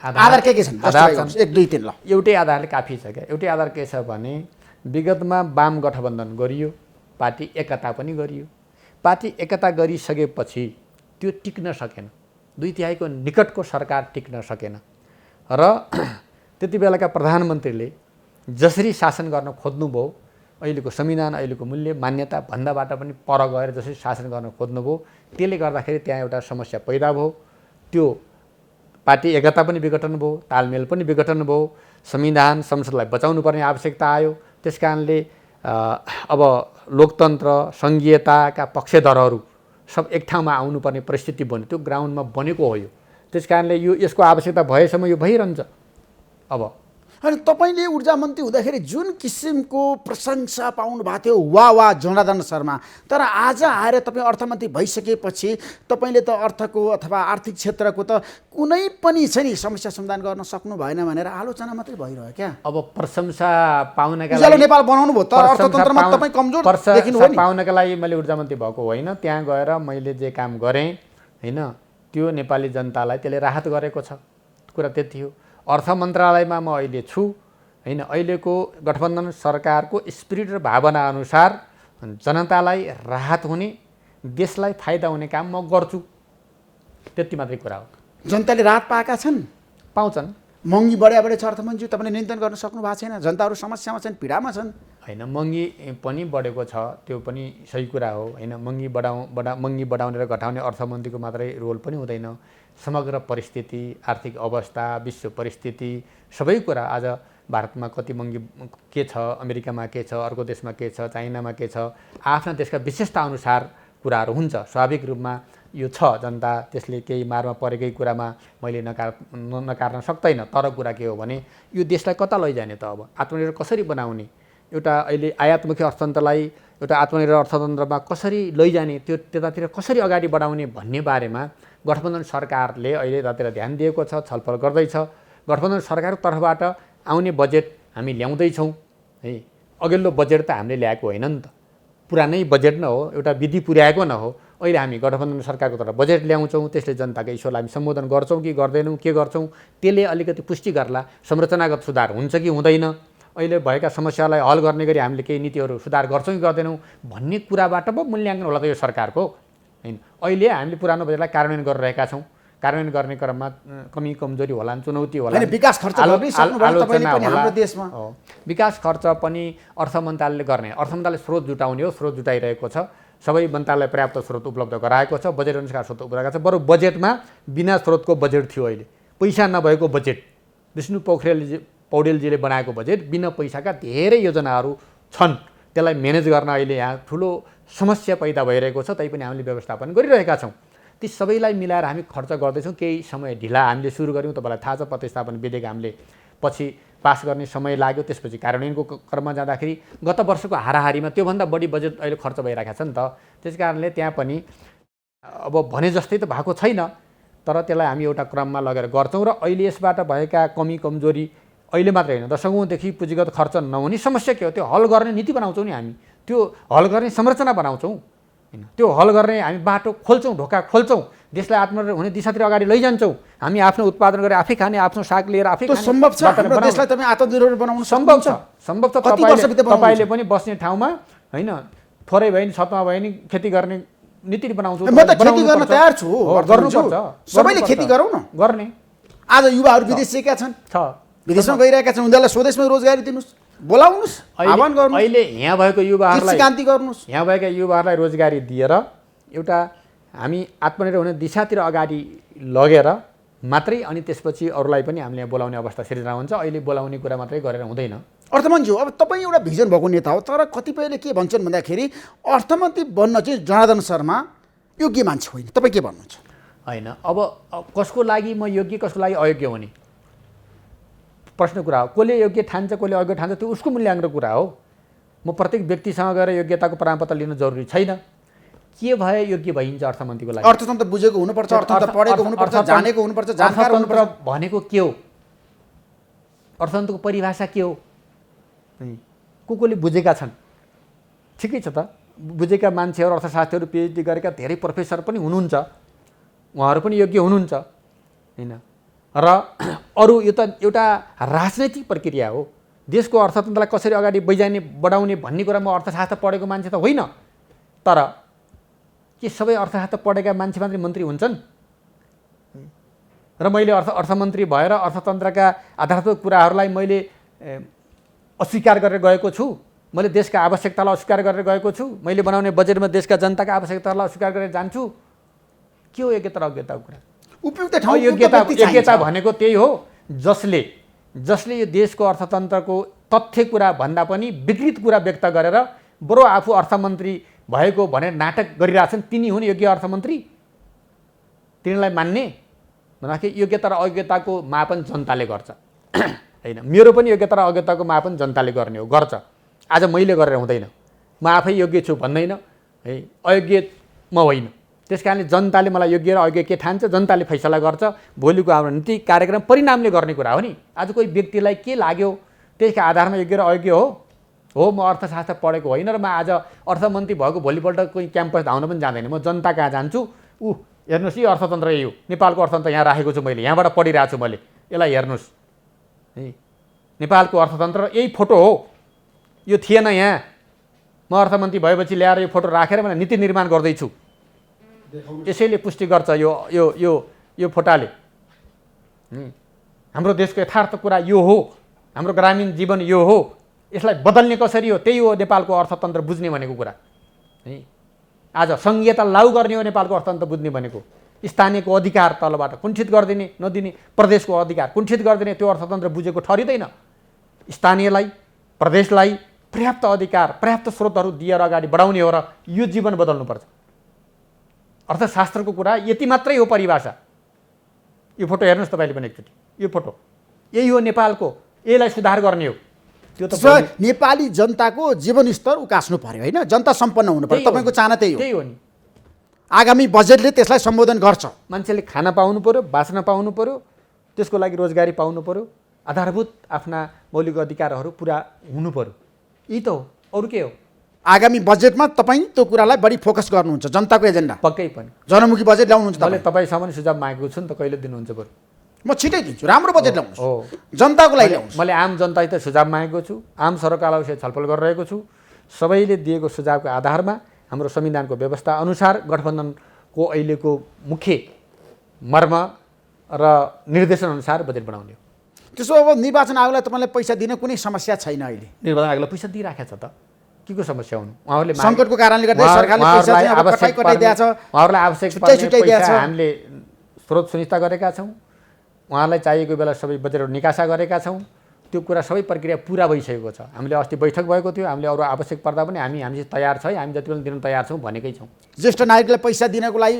आधार के छन्? आधार छन्, 1 2 3 ल। एउटै आधारले काफी छ क्या। एउटै आधार के छ भने विगतमा वाम गठबन्धन गरियो, पार्टी एकता पनि गरियो। पार्टी एकता गरिसकेपछि त्यो टिक्न सकेन, 2/3 निकटको सरकार टिक्न सकेन र त्यति बेलाका प्रधानमन्त्रीले जसरी शासन गर्न खोज्नुभयो, अहिलेको संविधान, अहिलेको मूल्य मान्यता भन्दाबाट पनि पर गएर जसरी शासन गर्न खोज्नुभयो, त्यसले गर्दाखेरि त्यहाँ एउटा समस्या पैदा भयो। त्यो पार्टी एकता पनि विघटन भयो, तालमेल पनि विघटन भयो, संविधान संसदलाई बचाउनु पर्ने आवश्यकता आयो। त्यस कारणले अब लोकतन्त्र सङ्घीयताका पक्षधरहरू सब एक ठाउँमा आउनुपर्ने परिस्थिति बन्यो, त्यो ग्राउन्डमा बनेको हो यो। त्यस कारणले यसको आवश्यकता भएसम्म यो भइरहन्छ। अब अनि तपाईँले ऊर्जा मन्त्री हुँदाखेरि जुन किसिमको प्रशंसा पाउनु भएको थियो, वाह जनार्दन शर्मा, तर आज आएर तपाईँ अर्थमन्त्री भइसकेपछि तपाईँले त अर्थको अथवा आर्थिक क्षेत्रको त कुनै पनि छ नि समस्या समाधान गर्न सक्नु भएन भनेर आलोचना मात्रै भइरह्यो क्या। अब प्रशंसा पाउनका उज्यालो नेपाल बनाउनु भयो तर अर्थतन्त्रमा तपाईँ कमजोर देखिनु हो नि। पाउनका लागि मैले ऊर्जा मन्त्री भएको होइन, त्यहाँ गएर मैले जे काम गरेँ होइन, त्यो नेपाली जनतालाई त्यसले राहत गरेको छ, कुरा त्यति हो। अर्थ मन्त्रालयमा म अहिले छु होइन, अहिलेको गठबन्धन सरकारको स्पिरिट र भावना अनुसार जनतालाई राहत हुने, देशलाई फाइदा हुने काम म गर्छु, त्यति मात्रै कुरा हो। जनताले राहत पाएका छन्, पाउँछन्। महँगी बढ्यो छ अर्थमन्त्री, तपाईँले नियन्त्रण गर्न सक्नु भएको छैन, जनताहरू समस्यामा छन्, पीडामा छन्। होइन, महँगी पनि बढेको छ, त्यो पनि सही कुरा हो होइन। महँगी बढाउने र घटाउने अर्थमन्त्रीको मात्रै रोल पनि हुँदैन। समग्र परिस्थिति, आर्थिक अवस्था, विश्व परिस्थिति, सबै कुरा आज भारतमा कति महँगी के छ, अमेरिकामा के छ, अर्को देशमा के छ, चाइनामा के छ, आफ्ना देशका विशेषता अनुसार कुराहरू हुन्छ। स्वाभाविक रूपमा यो छ, जनता त्यसले केही मारमा परेकै कुरामा मैले नकार्न सक्दैन। तर कुरा के हो भने यो देशलाई कता लैजाने त? अब आत्मनिर्भर कसरी बनाउने, एउटा अहिले आयातमुखी अर्थतन्त्रलाई एउटा आत्मनिर्भर अर्थतन्त्रमा कसरी लैजाने, त्यो त्यतातिर कसरी अगाडि बढाउने भन्ने बारेमा गठबन्धन सरकारले अहिले यतातिर ध्यान दिएको छ, छलफल गर्दैछ। गठबन्धन सरकारको तर्फबाट आउने बजेट हामी ल्याउँदैछौँ है। अघिल्लो बजेट त हामीले ल्याएको होइन नि त, पुरानै बजेट न हो, एउटा विधि पुर्याएको न हो। अहिले हामी गठबन्धन सरकारको तर्फ बजेट ल्याउँछौँ, त्यसले जनताको इस्युलाई हामी सम्बोधन गर्छौँ कि गर्दैनौँ, के गर्छौँ, त्यसले अलिकति पुष्टि गर्ला संरचनागत सुधार हुन्छ कि हुँदैन, अहिले भएका समस्यालाई हल गर्ने गरी हामीले केही नीतिहरू सुधार गर्छौँ कि गर्दैनौँ भन्ने कुराबाट पो मूल्याङ्कन होला त यो सरकारको होइन। अहिले हामीले पुरानो बजेटलाई कार्यान्वयन गरिरहेका छौँ। कार्यान्वयन गर्ने क्रममा कमी कमजोरी होलान्, चुनौती होला, विकास खर्च हाम्रो देशमा विकास खर्च पनि अर्थ मन्त्रालयले गर्ने, अर्थ मन्त्रालयले स्रोत जुटाउने हो, स्रोत जुटाइरहेको छ। सबै मन्त्रालयलाई पर्याप्त स्रोत उपलब्ध गराएको छ, बजेट अनुसार स्रोत उपलब्ध गराएको छ। बरु बजेटमा बिना स्रोतको बजेट थियो, अहिले पैसा नभएको बजेट, विष्णु पौडेलजीले बनाएको बजेट बिना पैसाका धेरै योजनाहरू छन्। त्यसलाई म्यानेज गर्न अहिले यहाँ ठुलो समस्या पैदा भइरहेको छ, तैपनि हामीले व्यवस्थापन गरिरहेका छौँ। ती सबैलाई मिलाएर हामी खर्च गर्दैछौँ। केही समय ढिला हामीले सुरु गऱ्यौँ, तपाईँलाई थाहा छ, प्रतिस्थापन विधेयक हामीले पछि पास गर्ने समय लाग्यो, त्यसपछि कार्यान्वयनको क्रममा जाँदाखेरि गत वर्षको हाराहारीमा त्योभन्दा बढी बजेट अहिले खर्च भइरहेको छ नि त। त्यस कारणले त्यहाँ पनि अब भने जस्तै त भएको छैन, तर त्यसलाई हामी एउटा क्रममा लगेर गर्छौँ। र अहिले यसबाट भएका कमी कमजोरी अहिले मात्रै होइन, दशकौँदेखि पुँजीगत खर्च नहुने समस्या के हो, त्यो हल गर्ने नीति बनाउँछौँ नि हामी, त्यो हल गर्ने संरचना बनाउँछौँ होइन, त्यो हल गर्ने हामी बाटो खोल्छौँ, ढोका खोल्छौँ, देशलाई आत्मनिर्भर हुने दिशातिर अगाडि लैजान्छौँ। हामी आफ्नो उत्पादन गरेर आफै खाने, आफ्नो साग लिएर आफै खाने, सम्भव छ। हाम्रो देशलाई तपाईँ आत्मनिर्भर बनाउनु सम्भव छ, सम्भव छ। तपाईँले पनि बस्ने ठाउँमा होइन, थोरै भए नि छतमा भए नि खेती गर्ने नीति बनाउँछौँ। म त खेती गर्न तयार छु, गर्नुपर्छ, सबैले खेती गरौँ न। गर्ने आज युवाहरू विदेश गएका छन्, विदेशमा गइरहेका छन्, उनीहरूलाई स्वदेशमै रोजगारी दिनुहोस्, बोलाउनुहोस्, आह्वान गर्नुहोस्। अहिले यहाँ भएको युवाहरूलाई क्रान्ति गर्नुहोस्, यहाँ भएका युवाहरूलाई रोजगारी दिएर एउटा हामी आत्मनिर्भर हुने दिशातिर अगाडि लगेर मात्रै अनि त्यसपछि अरूलाई पनि हामीले यहाँ बोलाउने अवस्था सिर्जना हुन्छ। अहिले बोलाउने कुरा मात्रै गरेर हुँदैन। अर्थमन्त्री हो, अब तपाईँ एउटा भिजन भएको नेता हो, तर कतिपयले के भन्छन् भन्दाखेरि अर्थमन्त्री बन्न चाहिँ जनार्दन शर्मा योग्य मान्छे होइन, तपाईँ के भन्नुहुन्छ? होइन, अब कसको लागि म योग्य, कसको लागि अयोग्य हुने प्रश्न कुरा हो। कसले योग्य ठान्छ, कसले अयोग्य ठान्छ, त्यो उसको मूल्याङ्कनको कुरा हो। म प्रत्येक व्यक्तिसँग गएर योग्यताको प्रमाणपत्र लिन जरुरी छैन। के भए योग्य भइन्छ अर्थमन्त्रीको लागि? अर्थतन्त्र बुझेको हुनुपर्छ, अर्थतन्त्र पढेको हुनुपर्छ, जानेको हुनुपर्छ, जानकार हुनुपर्छ। भनेको के हो, अर्थतन्त्रको परिभाषा के हो, कसले बुझेका छन्? ठिकै छ त, बुझेका मान्छेहरू, अर्थशास्त्रीहरू, पिएचडी गरेका धेरै प्रोफेसर पनि हुनुहुन्छ, उहाँहरू पनि योग्य हुनुहुन्छ होइन। र अरू यो त एउटा राजनैतिक प्रक्रिया हो। देशको अर्थतन्त्रलाई कसरी अगाडि बढाउने भन्ने कुरा म अर्थशास्त्र पढेको मान्छे त होइन। तर के सबै अर्थशास्त्र पढेका मान्छे मात्रै मन्त्री हुन्छन्? र मैले अर्थमन्त्री भएर अर्थतन्त्रका आधारभूत कुराहरूलाई मैले अस्वीकार गरेर गएको छु, मैले देशका आवश्यकतालाई अस्वीकार गरेर गएको छु, मैले बनाउने बजेटमा देशका जनताका आवश्यकतालाई अस्वीकार गरेर जान्छु? के हो योग्यता र अयोग्यताको कुरा? उपयुक्त ठाउँ योग्यता भनेको त्यही हो जसले यो देशको अर्थतन्त्रको तथ्य कुरा भन्दा पनि विकृत कुरा व्यक्त गरेर बरु आफू अर्थमन्त्री भएको भनेर नाटक गरिरहेछन्, तिनी हुन् योग्य अर्थमन्त्री। तिनीलाई मान्ने भन्दाखेरि योग्यता र अयोग्यताको मापन जनताले गर्छ होइन। मेरो पनि योग्यता र अयोग्यताको मापन जनताले गर्ने हो, गर्छ। आज मैले गरेर हुँदैन, म आफै योग्य छु भन्दैन है, अयोग्य म होइन। त्यस कारणले जनताले मलाई योग्य र अयोग्य के ठान्छ, जनताले फैसला गर्छ। भोलिको हाम्रो नीति कार्यक्रम परिणामले गर्ने कुरा हो नि। आज कोही व्यक्तिलाई के लाग्यो त्यसका आधारमा योग्य र अयोग्य हो म अर्थशास्त्र पढेको होइन र म आज अर्थमन्त्री भएको भोलिपल्ट कोही क्याम्पस धाउन पनि जाँदैन, म जनता कहाँ जान्छु, हेर्नुहोस् यो अर्थतन्त्र यो नेपालको अर्थतन्त्र यहाँ राखेको छु मैले, यहाँबाट पढिरहेको छु मैले, यसलाई हेर्नुहोस् है, नेपालको अर्थतन्त्र यही फोटो हो, यो थिएन यहाँ, म अर्थमन्त्री भएपछि ल्याएर यो फोटो राखेर मैले नीति निर्माण गर्दैछु। यसैले पुष्टि गर्छ यो यो यो यो फोटाले हाम्रो देशको यथार्थ कुरा यो हो, हाम्रो ग्रामीण जीवन यो हो, यसलाई बदल्ने कसरी हो, त्यही हो नेपालको अर्थतन्त्र बुझ्ने भनेको कुरा है। आज सङ्घीयता लागू गर्ने हो नेपालको अर्थतन्त्र बुझ्ने भनेको। स्थानीयको अधिकार तलबाट कुण्ठित गरिदिने नदिने, प्रदेशको अधिकार कुण्ठित गरिदिने, त्यो अर्थतन्त्र बुझेको ठहरिँदैन। स्थानीयलाई, प्रदेशलाई पर्याप्त अधिकार, पर्याप्त स्रोतहरू दिएर अगाडि बढाउने हो र यो जीवन बदल्नुपर्छ। अर्थशास्त्रको कुरा यति मात्रै हो परिभाषा। यो फोटो हेर्नुहोस् तपाईँले पनि एकचोटि, यो फोटो यही हो नेपालको, यसलाई सुधार गर्ने हो। त्यो त नेपाली जनताको जीवनस्तर उकास्नु पर्यो होइन, जनता सम्पन्न हुनु पर्यो। तपाईँको चाहना त्यही हो नि। आगामी बजेटले त्यसलाई सम्बोधन गर्छ। मान्छेले खान पाउनु पर्यो, बाँच्न पाउनु पर्यो, त्यसको लागि रोजगारी पाउनु पर्यो, आधारभूत आफ्ना मौलिक अधिकारहरू पुरा हुनु पर्यो। यी त हो, अरू के हो? आगामी बजेटमा तपाईँ त्यो कुरालाई बढी फोकस गर्नुहुन्छ, जनताको एजेन्डा। पक्कै पनि जनमुखी बजेट ल्याउनुहुन्छ। मैले तपाईँसम्म सुझाव मागेको छु नि त, कहिले दिनुहुन्छ बरु? म छिटै दिन्छु, राम्रो बजेट ल्याउनुहोस् हो, जनताको लागि ल्याउनुहोस्। मैले आम जनतासित सुझाव मागेको छु, आम सरकारलाई छलफल गरिरहेको छु। सबैले दिएको सुझावको आधारमा हाम्रो संविधानको व्यवस्था अनुसार गठबन्धनको अहिलेको मुख्य मर्म र निर्देशन अनुसार बजेट बनाउने हो। त्यसो अब निर्वाचन आयोगलाई तपाईँलाई पैसा दिन कुनै समस्या छैन? अहिले निर्वाचन आयोगलाई पैसा दिइराखेको छ त, के को समस्या हुनु? उहाँहरूले सङ्कटको कारणले गर्दा सरकारले पैसा चाहिँ अब कटाइदिएको छ, उहाँहरूलाई आवश्यक पर्ने पैसा हामीले स्रोत सुनिश्चित गरेका छौँ। उहाँलाई चाहिएको बेला सबै बजेटहरू निकासा गरेका छौँ। त्यो कुरा सबै प्रक्रिया पुरा भइसकेको छ। हामीले अस्ति बैठक भएको थियो, हामीले अरू आवश्यक पर्दा पनि हामीसित तयार छ, हामी जति पनि दिन तयार छौँ भनेकै छौँ। ज्येष्ठ नागरिकलाई पैसा दिनको लागि,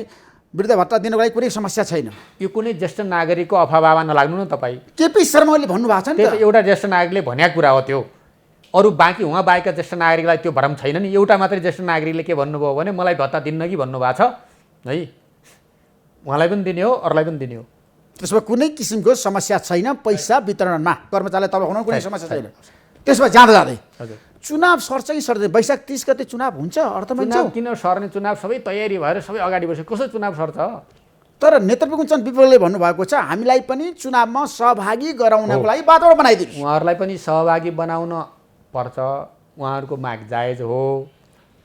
वृद्ध भत्ता दिनको लागि कुनै समस्या छैन। यो कुनै ज्येष्ठ नागरिकको अफवाहमा नलाग्नु न तपाईँ। केपी शर्मा ओलीले भन्नुभएको छ नि त्यो त एउटा ज्येष्ठ नागरिकले भनेको कुरा हो त्यो। अरू बाँकी उहाँ बाहेकका ज्येष्ठ नागरिकलाई त्यो भरम छैन नि। एउटा मात्रै ज्येष्ठ नागरिकले के भन्नुभयो भने मलाई भत्ता दिन्न कि भन्नुभएको छ है। उहाँलाई पनि दिने हो, अरूलाई पनि दिने हो। त्यसमा कुनै किसिमको समस्या छैन। पैसा वितरणमा कर्मचारीलाई तलब हुन कुनै समस्या छैन। त्यसमा जाँदा जाँदै हजुर, चुनाव सर्छ कि सर्दैन? वैशाख 30 गते चुनाव हुन्छ अर्थमन्त्री। चुनाव किन सर्ने? चुनाव सबै तयारी भएर सबै अगाडि बस्यो, कसो चुनाव सर्छ? तर नेतृत्व गुञ्चन विपलले भन्नुभएको छ हामीलाई पनि चुनावमा सहभागी गराउनको लागि वातावरण बनाइदिनु। उहाँहरूलाई पनि सहभागी बनाउन पर्छ, उहाँहरूको माग जायज हो।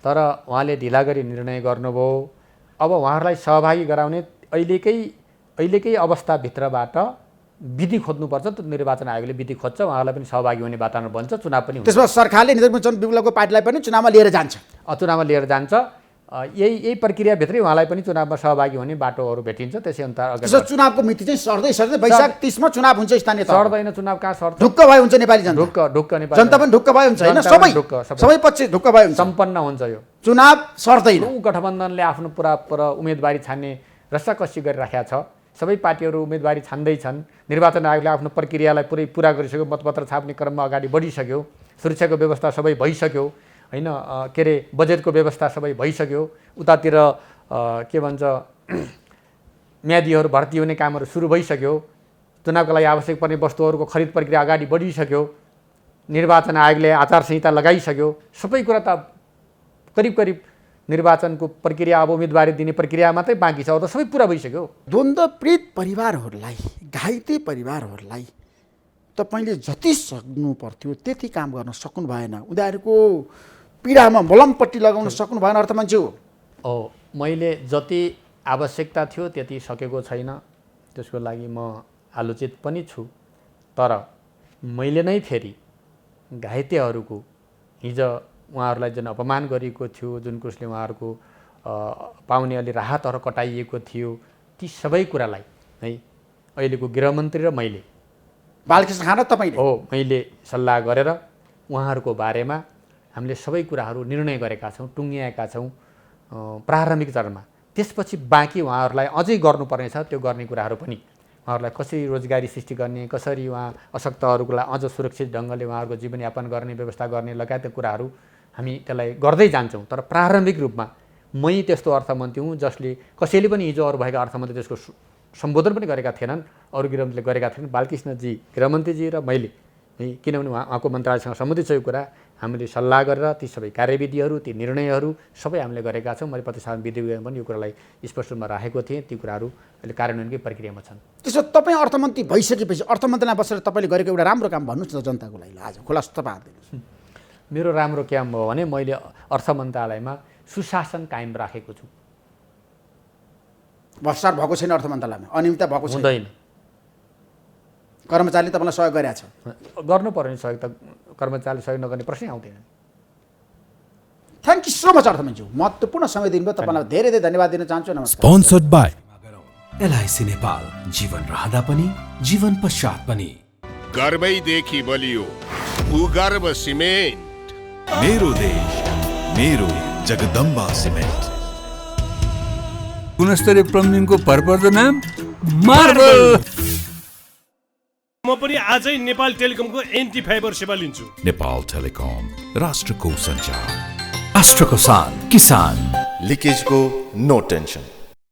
तर उहाँले ढिला गरी निर्णय गर्नुभयो। अब उहाँहरूलाई सहभागी गराउने अहिलेकै अवस्थाभित्रबाट विधि खोज्नुपर्छ। त निर्वाचन आयोगले विधि खोज्छ, उहाँहरूलाई पनि सहभागी हुने वातावरण बन्छ, चुनाव पनि हुन्छ। त्यसमा सरकारले नेतृत्व गुञ्चन विपलको पार्टीलाई पनि चुनावमा लिएर जान्छ। चुनावमा लिएर जान्छ। यही प्रक्रियाभित्रै उहाँलाई पनि चुनावमा सहभागी हुने बाटोहरू भेटिन्छ। त्यसै अनुसार त्यसो चुनावको मिति चाहिँ सर्दै वैशाख 30 मा चुनाव हुन्छ स्थानीय तहमा। सर्दैन, चुनाव कहाँ सर्छ? ढुक्क भए हुन्छ नेपाली जनता। ढुक्क नेपाली जनता पनि ढुक्क भए हुन्छ हैन? सबै पक्ष ढुक्क भए हुन्छ। सम्पन्न हुन्छ। यो चुनाव सर्दैन। गठबन्धनले आफ्नो पुरा उम्मेदवारी छान्ने रस्साकसी गरिराखेका छ। सबै पार्टीहरू उम्मेदवारी छान्दैछन्। निर्वाचन आयोगले आफ्नो प्रक्रियालाई पुरा गरिसक्यो। मतपत्र छाप्ने क्रममा अगाडि बढिसक्यो। सुरक्षाको व्यवस्था सबै भइसक्यो हैन। के अरे बजेटको व्यवस्था सबै भइसक्यो। उतातिर के भन्छ म्यादीहरू भर्ती हुने कामहरू सुरु भइसक्यो। चुनावका लागि आवश्यक पर्ने वस्तुहरूको खरिद प्रक्रिया अगाडि बढिसक्यो। निर्वाचन आयोगले आचार संहिता लगाइसक्यो। सबै कुरा त करिब निर्वाचनको प्रक्रिया, अब उम्मेदवारी दिने प्रक्रिया मात्रै बाँकी छ। अब त सबै पुरा भइसक्यो। द्वन्द्वपीडित परिवारहरूलाई, घाइते परिवारहरूलाई तपाईँले जति सक्नु पर्थ्यो त्यति काम गर्न सक्नु भएन। उनीहरूको पीडामा मलमपट्टि लगाउन सक्नु भएन अर्थमन्त्री हो। मैले जति आवश्यकता थियो त्यति सकेको छैन, त्यसको लागि म आलोचित पनि छु। तर मैले नै फेरि घाइतेहरूको हिजो उहाँहरूलाई जुन अपमान गरिएको थियो, जुन कुराले उहाँहरूको पाउने अलि राहतहरू कटाइएको थियो, ती सबै कुरालाई है अहिलेको गृहमन्त्री र मैले बालकृष्ण खान तपाईँले मैले सल्लाह गरेर उहाँहरूको बारेमा हामीले सबै कुराहरू निर्णय गरेका छौँ, टुङ्ग्याएका छौँ प्रारम्भिक चरणमा। त्यसपछि बाँकी उहाँहरूलाई अझै गर्नुपर्ने छ। त्यो गर्ने कुराहरू पनि उहाँहरूलाई कसरी रोजगारी सृष्टि गर्ने, कसरी उहाँ अशक्तहरूको लागि अझ सुरक्षित ढङ्गले उहाँहरूको जीवनयापन गर्ने व्यवस्था गर्ने लगायतका कुराहरू हामी त्यसलाई गर्दै जान्छौँ। तर प्रारम्भिक रूपमा मै त्यस्तो अर्थमन्त्री हुँ जसले कसैले पनि हिजो अरू भएका अर्थमन्त्री त्यसको सम्बोधन पनि गरेका थिएनन्, अरू गृहमन्त्रीले गरेका थिएनन्। बालकृष्णजी गृहमन्त्रीजी र मैले किनभने उहाँको मन्त्रालयसँग सम्बन्धित छ यो कुरा, हामीले सल्लाह गरेर ती सबै कार्यविधिहरू, ती निर्णयहरू सबै हामीले गरेका छौँ। मैले प्रतिसाद विधिमा पनि यो कुरालाई स्पष्ट रूपमा राखेको थिएँ। ती कुराहरू अहिले कार्यान्वयनकै प्रक्रियामा छन्। त्यसो तपाईँ अर्थमन्त्री भइसकेपछि अर्थमन्त्रीमा बसेर तपाईँले गरेको एउटा राम्रो काम भन्नुहोस् न जनताको लागि आज खुलासा तपाईँ हालिदिनुहोस्। मेरो राम्रो काम हो भने मैले अर्थ मन्त्रालयमा सुशासन कायम राखेको छु। भ्रष्टाचार भएको छैन अर्थ मन्त्रालयमा, अनियमितता भएको छैन, हुँदैन। कर्मचारीले तपाईँलाई सहयोग गरेका छ। गर्नु पर्ने सहयोग त कर्मचारीले सहयोग नगर्ने प्रश्नै आउँदैन। थ्याङ्क यू सो मच अर्थमन्त्री, महत्त्वपूर्ण समय दिनुभयो। तपाईँलाई धेरै धेरै धन्यवाद दिन चाहन्छु। नमस्कार। Sponsored by एलआईसी नेपाल, जीवन रहँदा पनि जीवन पश्चात पनि। गर्वैदेखि बलियो भूगर्भ सिमेन्ट। मेरो देश मेरो जगदम्बा सिमेन्ट। गुणस्तरीय प्लम्बिङको भरपर्दो नाम मार्बल। म पनि आजै नेपाल टेलिकमको एन्टी फाइबर सेवा लिन्छु। नेपाल टेलिकम राष्ट्रको सञ्चार। राष्ट्रको शान किसान। लिकेजको नो टेन्सन।